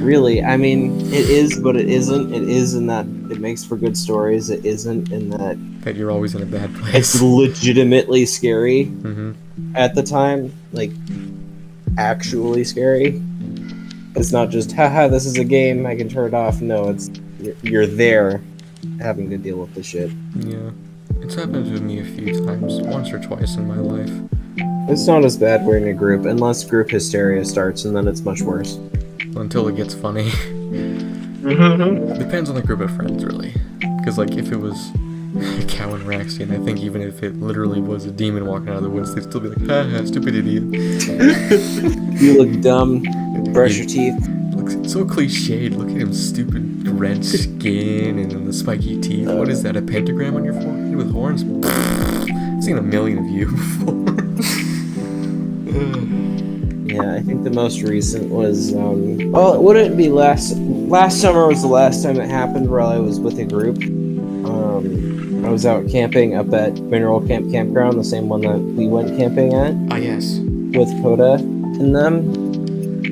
[SPEAKER 2] really. I mean, it is, but it isn't. It is in that it makes for good stories. It isn't in that
[SPEAKER 3] That you're always in a bad place.
[SPEAKER 2] it's legitimately scary
[SPEAKER 3] Mm-hmm.
[SPEAKER 2] at the time. Like, actually scary. It's not just, haha, this is a game, I can turn it off. No, it's you're there having to deal with the shit.
[SPEAKER 3] Yeah. It's happened to me a few times, once or twice in my life.
[SPEAKER 2] It's not as bad we're in a group, unless group hysteria starts, and then it's much worse.
[SPEAKER 3] Until it gets funny. Depends on the group of friends, really. Because, like, if it was a cow and Raxian, I think even if it literally was a demon walking out of the woods, they'd still be like, haha, stupid idiot.
[SPEAKER 2] You look dumb, brush your teeth.
[SPEAKER 3] Looks so cliched. Look at him, stupid red skin and then the spiky teeth. What is that, a pentagram on your forehead with horns? I've seen a million of you before.
[SPEAKER 2] Yeah, I think the most recent was, well, it wouldn't be last summer was the last time it happened while I was with a group. I was out camping up at Mineral Camp Campground, the same one that we went camping at.
[SPEAKER 3] Ah, yes.
[SPEAKER 2] With Coda and them.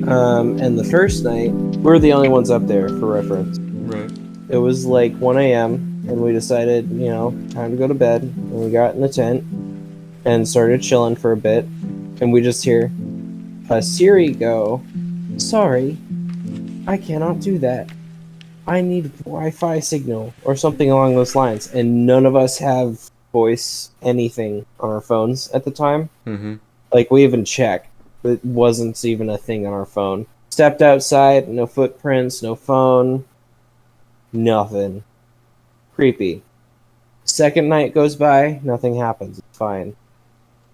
[SPEAKER 2] And the first night, we were the only ones up there, for reference.
[SPEAKER 3] Right.
[SPEAKER 2] It was like 1 a.m., and we decided, time to go to bed. And we got in the tent and started chilling for a bit. And we just hear Siri go, "Sorry, I cannot do that. I need Wi-Fi signal," or something along those lines. And none of us have voice anything on our phones at the time.
[SPEAKER 3] Mm-hmm.
[SPEAKER 2] Like, we even checked. It wasn't even a thing on our phone. Stepped outside, no footprints, no phone, nothing. Creepy. Second night goes by, nothing happens. It's fine.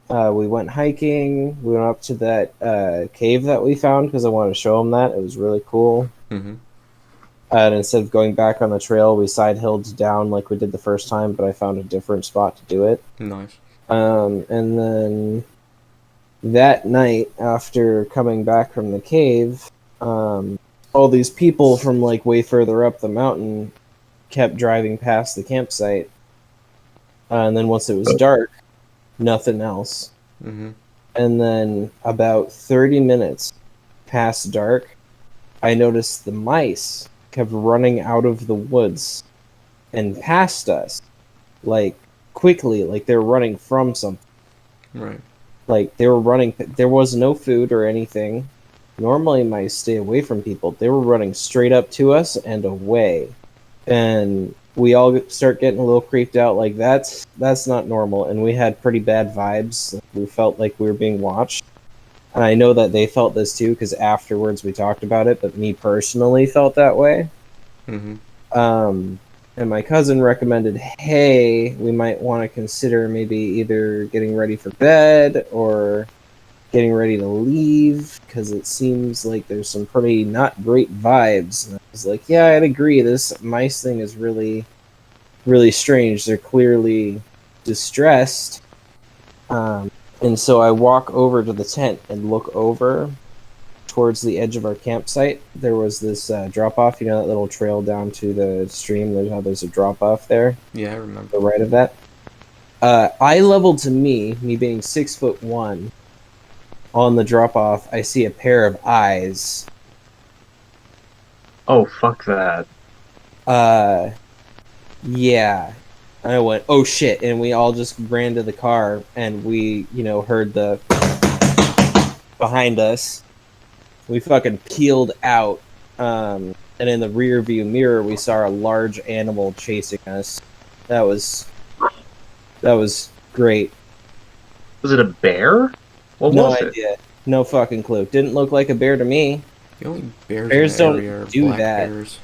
[SPEAKER 2] We went hiking. We went up to that cave that we found because I wanted to show them that. It was really cool.
[SPEAKER 3] Mm-hmm.
[SPEAKER 2] And instead of going back on the trail, we side-hilled down like we did the first time, but I found a different spot to do it.
[SPEAKER 3] Nice.
[SPEAKER 2] And then that night, after coming back from the cave, all these people from like way further up the mountain kept driving past the campsite. And then once it was dark, nothing else.
[SPEAKER 3] Mm-hmm.
[SPEAKER 2] And then about 30 minutes past dark, I noticed the mice kept running out of the woods and past us, like, quickly, like they were running from something.
[SPEAKER 3] Right.
[SPEAKER 2] Like, they were running, there was no food or anything. Normally mice stay away from people. They were running straight up to us and away. And we all start getting a little creeped out, like, that's not normal. And we had pretty bad vibes. We felt like we were being watched. And I know that they felt this too, because afterwards we talked about it, but me personally felt that way.
[SPEAKER 3] Mm-hmm.
[SPEAKER 2] And my cousin recommended, hey, we might want to consider maybe either getting ready for bed or getting ready to leave, because it seems like there's some pretty not great vibes. And I was like, yeah, I'd agree. This mice thing is really, really strange. They're clearly distressed. And so I walk over to the tent and look over towards the edge of our campsite. There was this drop-off, that little trail down to the stream. There's a drop-off there.
[SPEAKER 3] Yeah, I remember.
[SPEAKER 2] To the right of that. Eye level to me being 6'1", on the drop-off, I see a pair of eyes.
[SPEAKER 4] Oh, fuck that.
[SPEAKER 2] Yeah. And I went, oh shit, and we all just ran to the car, and we, heard the behind us. We fucking peeled out, and in the rear view mirror, we saw a large animal chasing us. That was great.
[SPEAKER 4] Was it a bear? What
[SPEAKER 2] No
[SPEAKER 4] was
[SPEAKER 2] idea. No fucking clue. Didn't look like a bear to me.
[SPEAKER 3] The only bears
[SPEAKER 2] Bears
[SPEAKER 3] in the
[SPEAKER 2] don't
[SPEAKER 3] area are
[SPEAKER 2] do
[SPEAKER 3] black
[SPEAKER 2] that.
[SPEAKER 3] bears.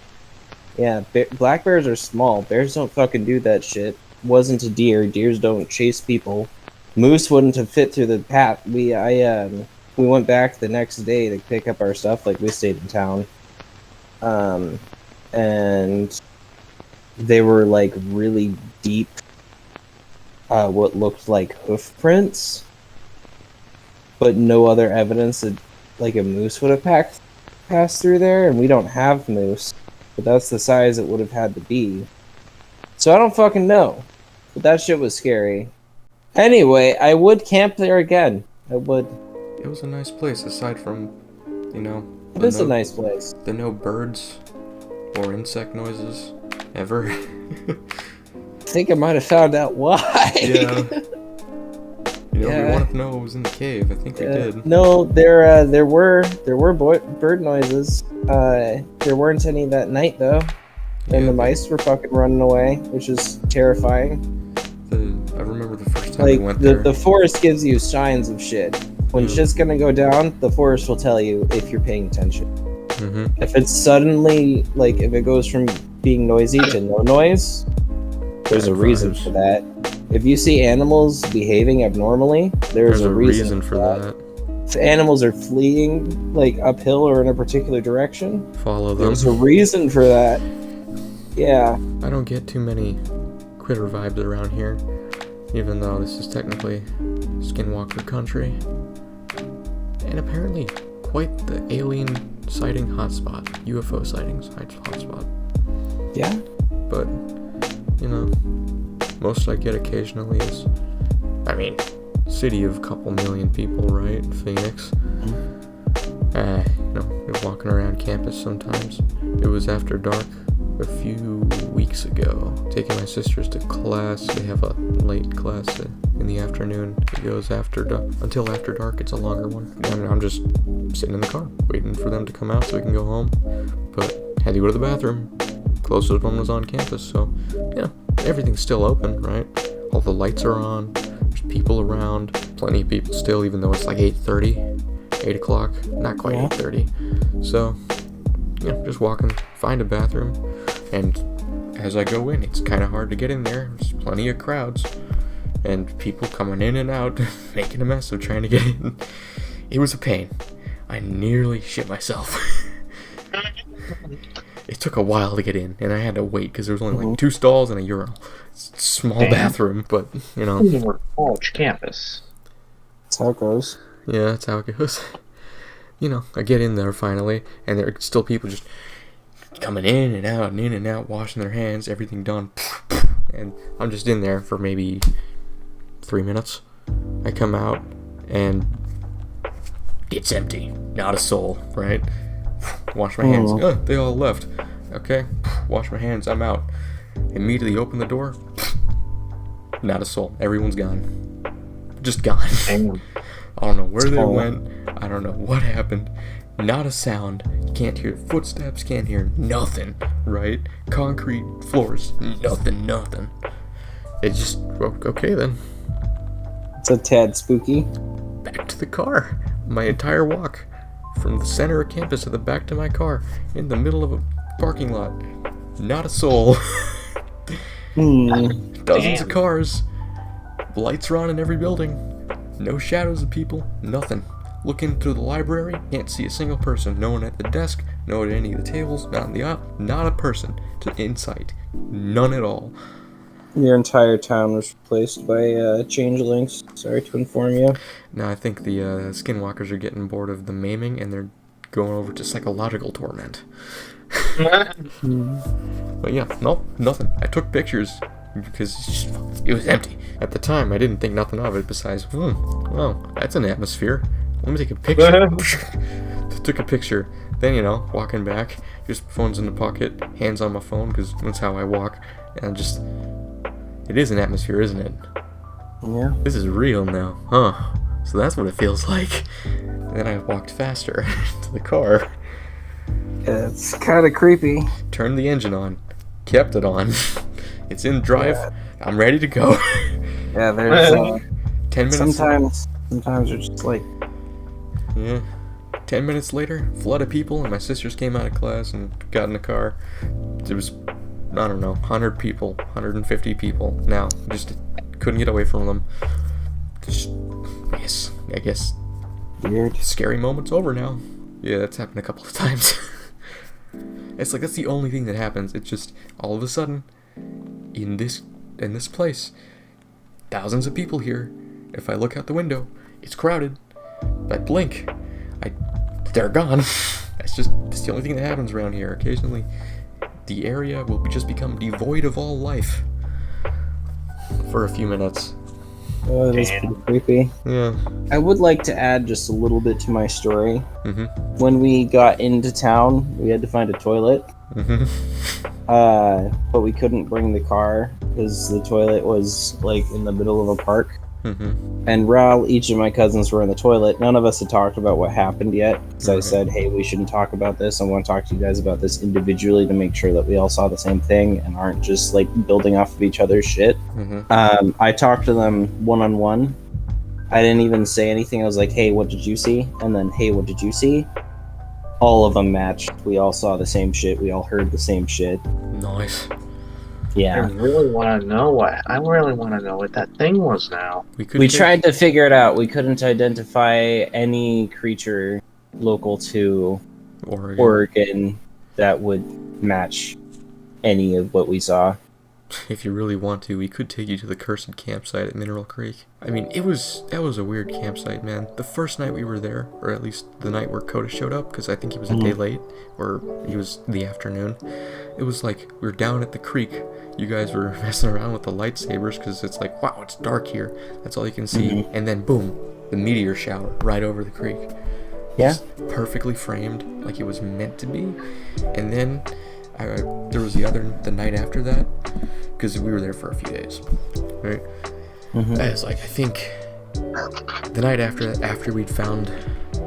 [SPEAKER 2] Yeah, black bears are small. Bears don't fucking do that shit. Wasn't a deer. Deers don't chase people. Moose wouldn't have fit through the path. We went back the next day to pick up our stuff. Like, we stayed in town. And they were like really deep, what looked like hoof prints, but no other evidence that like a moose would have passed through there. And we don't have moose, but that's the size it would have had to be. So I don't fucking know, but that shit was scary. Anyway, I would camp there again. I would.
[SPEAKER 3] it was a nice place aside from, you know.
[SPEAKER 2] It is a nice place.
[SPEAKER 3] The no birds or insect noises ever.
[SPEAKER 2] I think I might have found out why.
[SPEAKER 3] Yeah. We wanted to know what was in the cave. I think we did.
[SPEAKER 2] No, there were bird noises. There weren't any that night though, and the mice were fucking running away, which is terrifying.
[SPEAKER 3] I remember the first time we went there.
[SPEAKER 2] The forest gives you signs of shit. When shit's gonna go down, the forest will tell you if you're paying attention.
[SPEAKER 3] Mm-hmm.
[SPEAKER 2] If it's suddenly, like, if it goes from being noisy to no noise, there's a reason for that. If you see animals behaving abnormally, there's a reason for that. If animals are fleeing, like, uphill or in a particular direction,
[SPEAKER 3] follow them.
[SPEAKER 2] There's a reason for that. Yeah.
[SPEAKER 3] I don't get too many critter vibes around here, even though this is technically Skinwalker country. And apparently quite the alien sighting hotspot. UFO sightings hotspot.
[SPEAKER 2] Yeah.
[SPEAKER 3] But, you know, most I get occasionally is, I mean, city of a couple million people, right? Phoenix. You know, we're walking around campus sometimes. It was after dark a few weeks ago, taking my sisters to class. They have a late class in the afternoon. It goes until after dark. It's a longer one. And I'm just sitting in the car, waiting for them to come out so we can go home. But had to go to the bathroom. Closest one was on campus, so yeah, everything's still open, right? All the lights are on. There's people around. Plenty of people still, even though it's like 8 o'clock. Not quite 8:30. So yeah, just walking, find a bathroom, and as I go in, it's kind of hard to get in there. There's plenty of crowds, and people coming in and out, making a mess of trying to get in. It was a pain. I nearly shit myself. It took a while to get in, and I had to wait because there was only like 2 stalls and a urinal. Small bathroom, but, you know.
[SPEAKER 4] We're college campus.
[SPEAKER 2] That's how it goes.
[SPEAKER 3] Yeah, that's how it goes. You know, I get in there finally, and there are still people just coming in and out, washing their hands, everything done. And I'm just in there for maybe 3 minutes. I come out, and it's empty. Not a soul, right? Wash my hands. They all left. Okay, wash my hands. I'm out. Immediately open the door. Not a soul. Everyone's gone. Just gone. I don't know where they went. I don't know what happened. Not a sound. You can't hear footsteps. Can't hear nothing. Right? Concrete floors. Nothing. It just, okay then.
[SPEAKER 2] It's a tad spooky.
[SPEAKER 3] Back to the car. My entire walk from the center of campus to the back to my car in the middle of a parking lot. Not a soul. Dozens of cars. Lights are on in every building. No shadows of people. Nothing. Look into the library. Can't see a single person. No one at the desk. No one at any of the tables. Not in the up. Not a person in sight. None at all.
[SPEAKER 2] Your entire town was replaced by changelings. Sorry to inform you.
[SPEAKER 3] No, I think the skinwalkers are getting bored of the maiming and they're going over to psychological torment. But yeah, no, nothing. I took pictures because it was empty. At the time, I didn't think nothing of it besides, well, that's an atmosphere. Let me take a picture. Took a picture. Then, you know, walking back, just phone's in the pocket, hands on my phone because that's how I walk. And just, it is an atmosphere, isn't it?
[SPEAKER 2] Yeah.
[SPEAKER 3] This is real now, huh? So that's what it feels like. And then I walked faster to the car.
[SPEAKER 2] Yeah, it's kind of creepy.
[SPEAKER 3] Turned the engine on. Kept it on. It's in drive. Yeah. I'm ready to go.
[SPEAKER 2] Yeah, there's
[SPEAKER 3] 10 minutes.
[SPEAKER 2] Sometimes it's just like.
[SPEAKER 3] Yeah. 10 minutes later, flood of people, and my sisters came out of class and got in the car. There was, I don't know, 100 people, 150 people. Now, just couldn't get away from them. Just, yes, I guess.
[SPEAKER 2] Weird.
[SPEAKER 3] Scary moment's over now. Yeah, that's happened a couple of times. It's like that's the only thing that happens. It's just all of a sudden, in this place, thousands of people here. If I look out the window, it's crowded. I blink, they're gone. That's the only thing that happens around here. Occasionally, the area will just become devoid of all life for a few minutes.
[SPEAKER 2] Oh, that was pretty creepy.
[SPEAKER 3] Yeah.
[SPEAKER 2] I would like to add just a little bit to my story.
[SPEAKER 3] Mm-hmm.
[SPEAKER 2] When we got into town, we had to find a toilet.
[SPEAKER 3] Mm-hmm.
[SPEAKER 2] But we couldn't bring the car because the toilet was like in the middle of a park.
[SPEAKER 3] Mm-hmm.
[SPEAKER 2] And Raul, each of my cousins were in the toilet. None of us had talked about what happened yet. Because I
[SPEAKER 3] Right.
[SPEAKER 2] said, hey, we shouldn't talk about this. I want to talk to you guys about this individually to make sure that we all saw the same thing and aren't just like building off of each other's shit.
[SPEAKER 3] Mm-hmm.
[SPEAKER 2] I talked to them one-on-one. I didn't even say anything. I was like, hey, what did you see? And then, hey, what did you see? All of them matched. We all saw the same shit. We all heard the same shit.
[SPEAKER 3] Nice.
[SPEAKER 4] I
[SPEAKER 2] Yeah.
[SPEAKER 4] really want to know what that thing was now.
[SPEAKER 2] We tried to figure it out. We couldn't identify any creature local to Oregon that would match any of what we saw.
[SPEAKER 3] If you really want to, we could take you to the cursed campsite at Mineral Creek. I mean, that was a weird campsite, man. The first night we were there, or at least the night where Coda showed up, because I think he was a day late, or he was the afternoon. It was like, we were down at the creek. You guys were messing around with the lightsabers, because it's like, wow, it's dark here. That's all you can see. And then, boom, the meteor shower right over the creek.
[SPEAKER 2] Yeah.
[SPEAKER 3] Just perfectly framed, like it was meant to be. And then, there was the night after that, because we were there for a few days, right? It's like, I think the night after we'd found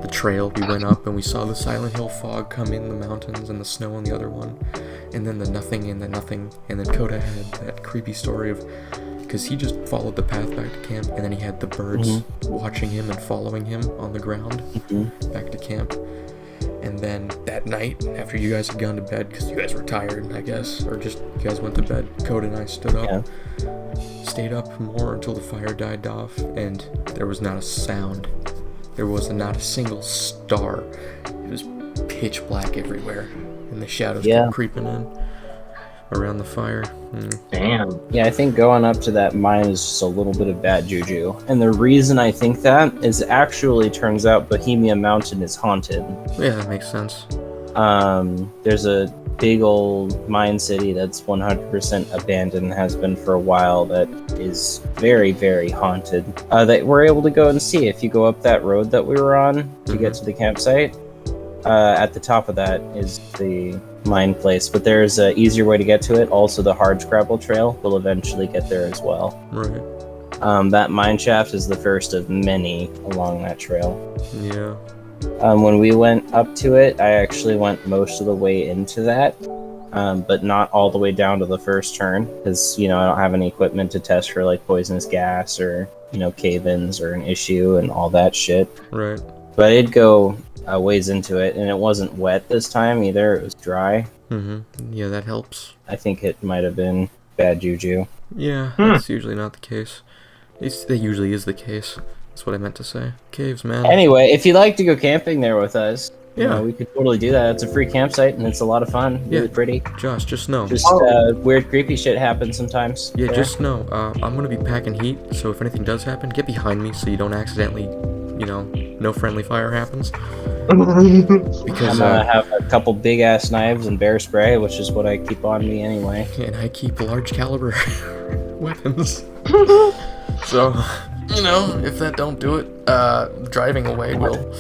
[SPEAKER 3] the trail, we went up and we saw the Silent Hill fog come in the mountains and the snow on the other one, and then the nothing and the nothing, and then Coda had that creepy story of, because he just followed the path back to camp, and then he had the birds watching him and following him on the ground back to camp. And then that night, after you guys had gone to bed, because you guys were tired, I guess, or just you guys went to bed, Coda and I stood up, stayed up more until the fire died off, and there was not a sound. There was not a single star. It was pitch black everywhere, and the shadows kept creeping in around the fire.
[SPEAKER 4] Damn.
[SPEAKER 2] Yeah, I think going up to that mine is just a little bit of bad juju. And the reason I think that is actually turns out Bohemia Mountain is haunted.
[SPEAKER 3] Yeah, that makes sense.
[SPEAKER 2] There's a big old mine city that's 100% abandoned, has been for a while, that is very, very haunted. That we're able to go and see if you go up that road that we were on to get to the campsite. At the top of that is the mine place, but there's an easier way to get to it. Also, the Hardscrabble Trail will eventually get there as well.
[SPEAKER 3] Right.
[SPEAKER 2] That mine shaft is the first of many along that trail.
[SPEAKER 3] Yeah.
[SPEAKER 2] When we went up to it, I actually went most of the way into that, but not all the way down to the first turn, because, I don't have any equipment to test for, like, poisonous gas or, cave-ins or an issue and all that shit.
[SPEAKER 3] Right.
[SPEAKER 2] But I'd go a ways into it, and it wasn't wet this time either. It was dry.
[SPEAKER 3] Yeah, that helps.
[SPEAKER 2] I think it might have been bad juju.
[SPEAKER 3] Yeah, that's usually not the case. That usually is the case. That's what I meant to say. Caves, man.
[SPEAKER 2] Anyway, if you'd like to go camping there with us,
[SPEAKER 3] Yeah.
[SPEAKER 2] we could totally do that. It's a free campsite, and it's a lot of fun. Really pretty.
[SPEAKER 3] Josh, just know.
[SPEAKER 2] Just weird, creepy shit happens sometimes.
[SPEAKER 3] Yeah,
[SPEAKER 2] there.
[SPEAKER 3] just know. I'm gonna be packing heat, so if anything does happen, get behind me so you don't accidentally, no friendly fire happens. Because
[SPEAKER 2] I'm gonna have a couple big ass knives and bear spray, which is what I keep on me anyway.
[SPEAKER 3] and I keep large caliber weapons. So, if that don't do it, driving away will.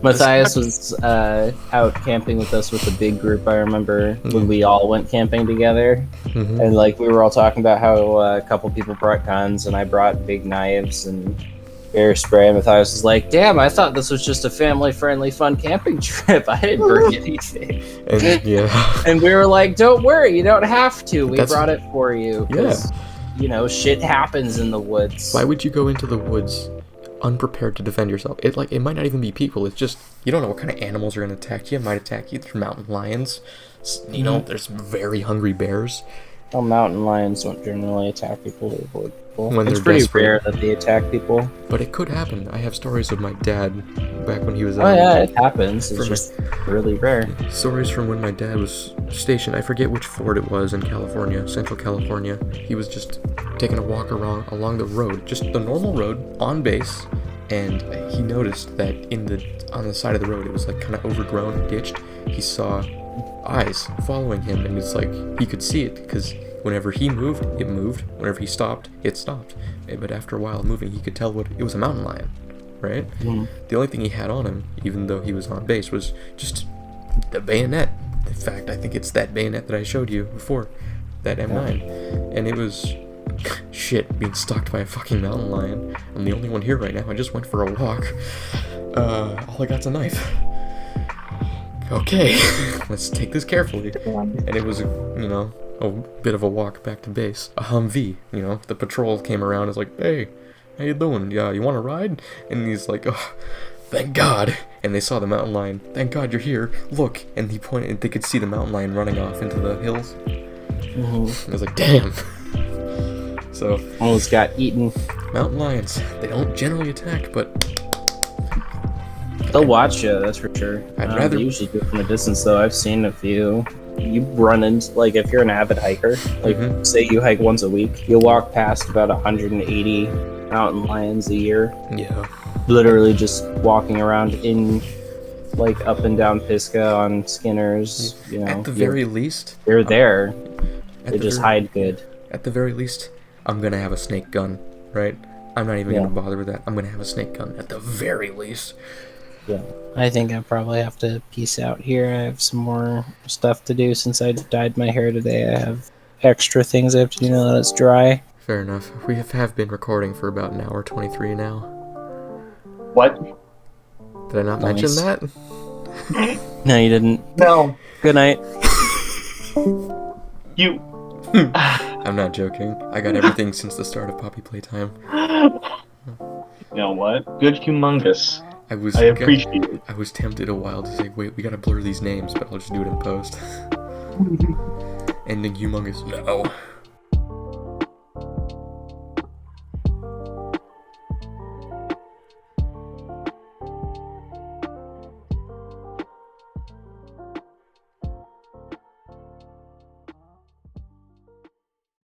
[SPEAKER 2] Matthias was out camping with us with a big group. I remember when we all went camping together, and we were all talking about how a couple people brought guns, and I brought big knives and bear spray. And Matthias was like, "Damn, I thought this was just a family-friendly, fun camping trip. I didn't bring anything."
[SPEAKER 3] And,
[SPEAKER 2] And we were like, "Don't worry, you don't have to. We brought it for you."
[SPEAKER 3] Yeah.
[SPEAKER 2] Shit happens in the woods.
[SPEAKER 3] Why would you go into the woods unprepared to defend yourself? It might not even be people. It's just, you don't know what kind of animals are going to attack you. It might attack you. There's mountain lions. There's very hungry bears.
[SPEAKER 2] Well, mountain lions don't generally attack people. They avoid people.
[SPEAKER 3] When
[SPEAKER 2] It's
[SPEAKER 3] they're
[SPEAKER 2] pretty
[SPEAKER 3] desperate.
[SPEAKER 2] rare that they attack people.
[SPEAKER 3] But it could happen. I have stories of my dad back when he was
[SPEAKER 2] Oh yeah, it happens. It's
[SPEAKER 3] from
[SPEAKER 2] just really rare.
[SPEAKER 3] stories from when my dad was stationed. I forget which fort it was in California, Central California. He was just taking a walk along the road, just the normal road on base, and he noticed that on the side of the road, it was kind of overgrown, ditched. He saw eyes following him, and it's he could see it because Whenever he moved, it moved. Whenever he stopped, it stopped. But after a while of moving, he could tell what it was a mountain lion, right? The only thing he had on him, even though he was on base, was just the bayonet. In fact, I think it's that bayonet that I showed you before, that M9. And it was, shit, being stalked by a fucking mountain lion. I'm the only one here right now. I just went for a walk. All I got's a knife. Okay, let's take this carefully. And it was, you know, a bit of a walk back to base. A Humvee, you know, the patrol came around and was like, hey, how you doing? Yeah, you want to ride? And he's like, oh, thank God. And they saw the mountain lion. Thank God you're here. Look. And he pointed, and they could see the mountain lion running off into the hills. I was like, damn. So
[SPEAKER 2] almost got eaten.
[SPEAKER 3] Mountain lions, they don't generally attack, but
[SPEAKER 2] they'll watch you, that's for sure.
[SPEAKER 3] I'd rather
[SPEAKER 2] They usually do it from a distance, though. I've seen a few. You run into, like, if you're an avid hiker, like, say you hike once a week, you'll walk past about 180 mountain lions a year.
[SPEAKER 3] Yeah.
[SPEAKER 2] Literally just walking around in, like, up and down Pisgah on Skinners, you know.
[SPEAKER 3] At the very least,
[SPEAKER 2] They're there.
[SPEAKER 3] at
[SPEAKER 2] They
[SPEAKER 3] the
[SPEAKER 2] just
[SPEAKER 3] very-
[SPEAKER 2] hide good.
[SPEAKER 3] At the very least, I'm gonna have a snake gun, right? I'm not even
[SPEAKER 2] Yeah.
[SPEAKER 3] gonna bother with that. I'm gonna have a snake gun at the very least.
[SPEAKER 2] Yeah.
[SPEAKER 7] I think I probably have to peace out here. I have some more stuff to do since I dyed my hair today. I have extra things I have to do now that it's dry.
[SPEAKER 3] Fair enough. We have been recording for about an hour 23 now.
[SPEAKER 4] What?
[SPEAKER 3] Did I not
[SPEAKER 7] Nice.
[SPEAKER 3] mention that?
[SPEAKER 7] No, you didn't.
[SPEAKER 4] No.
[SPEAKER 7] Good night.
[SPEAKER 4] You.
[SPEAKER 3] I'm not joking. I got everything since the start of Poppy Playtime.
[SPEAKER 4] You know what? Good humongous.
[SPEAKER 3] I
[SPEAKER 4] appreciate it.
[SPEAKER 3] I was tempted a while to say, wait, we gotta blur these names, but I'll just do it in post. Ending humongous. No.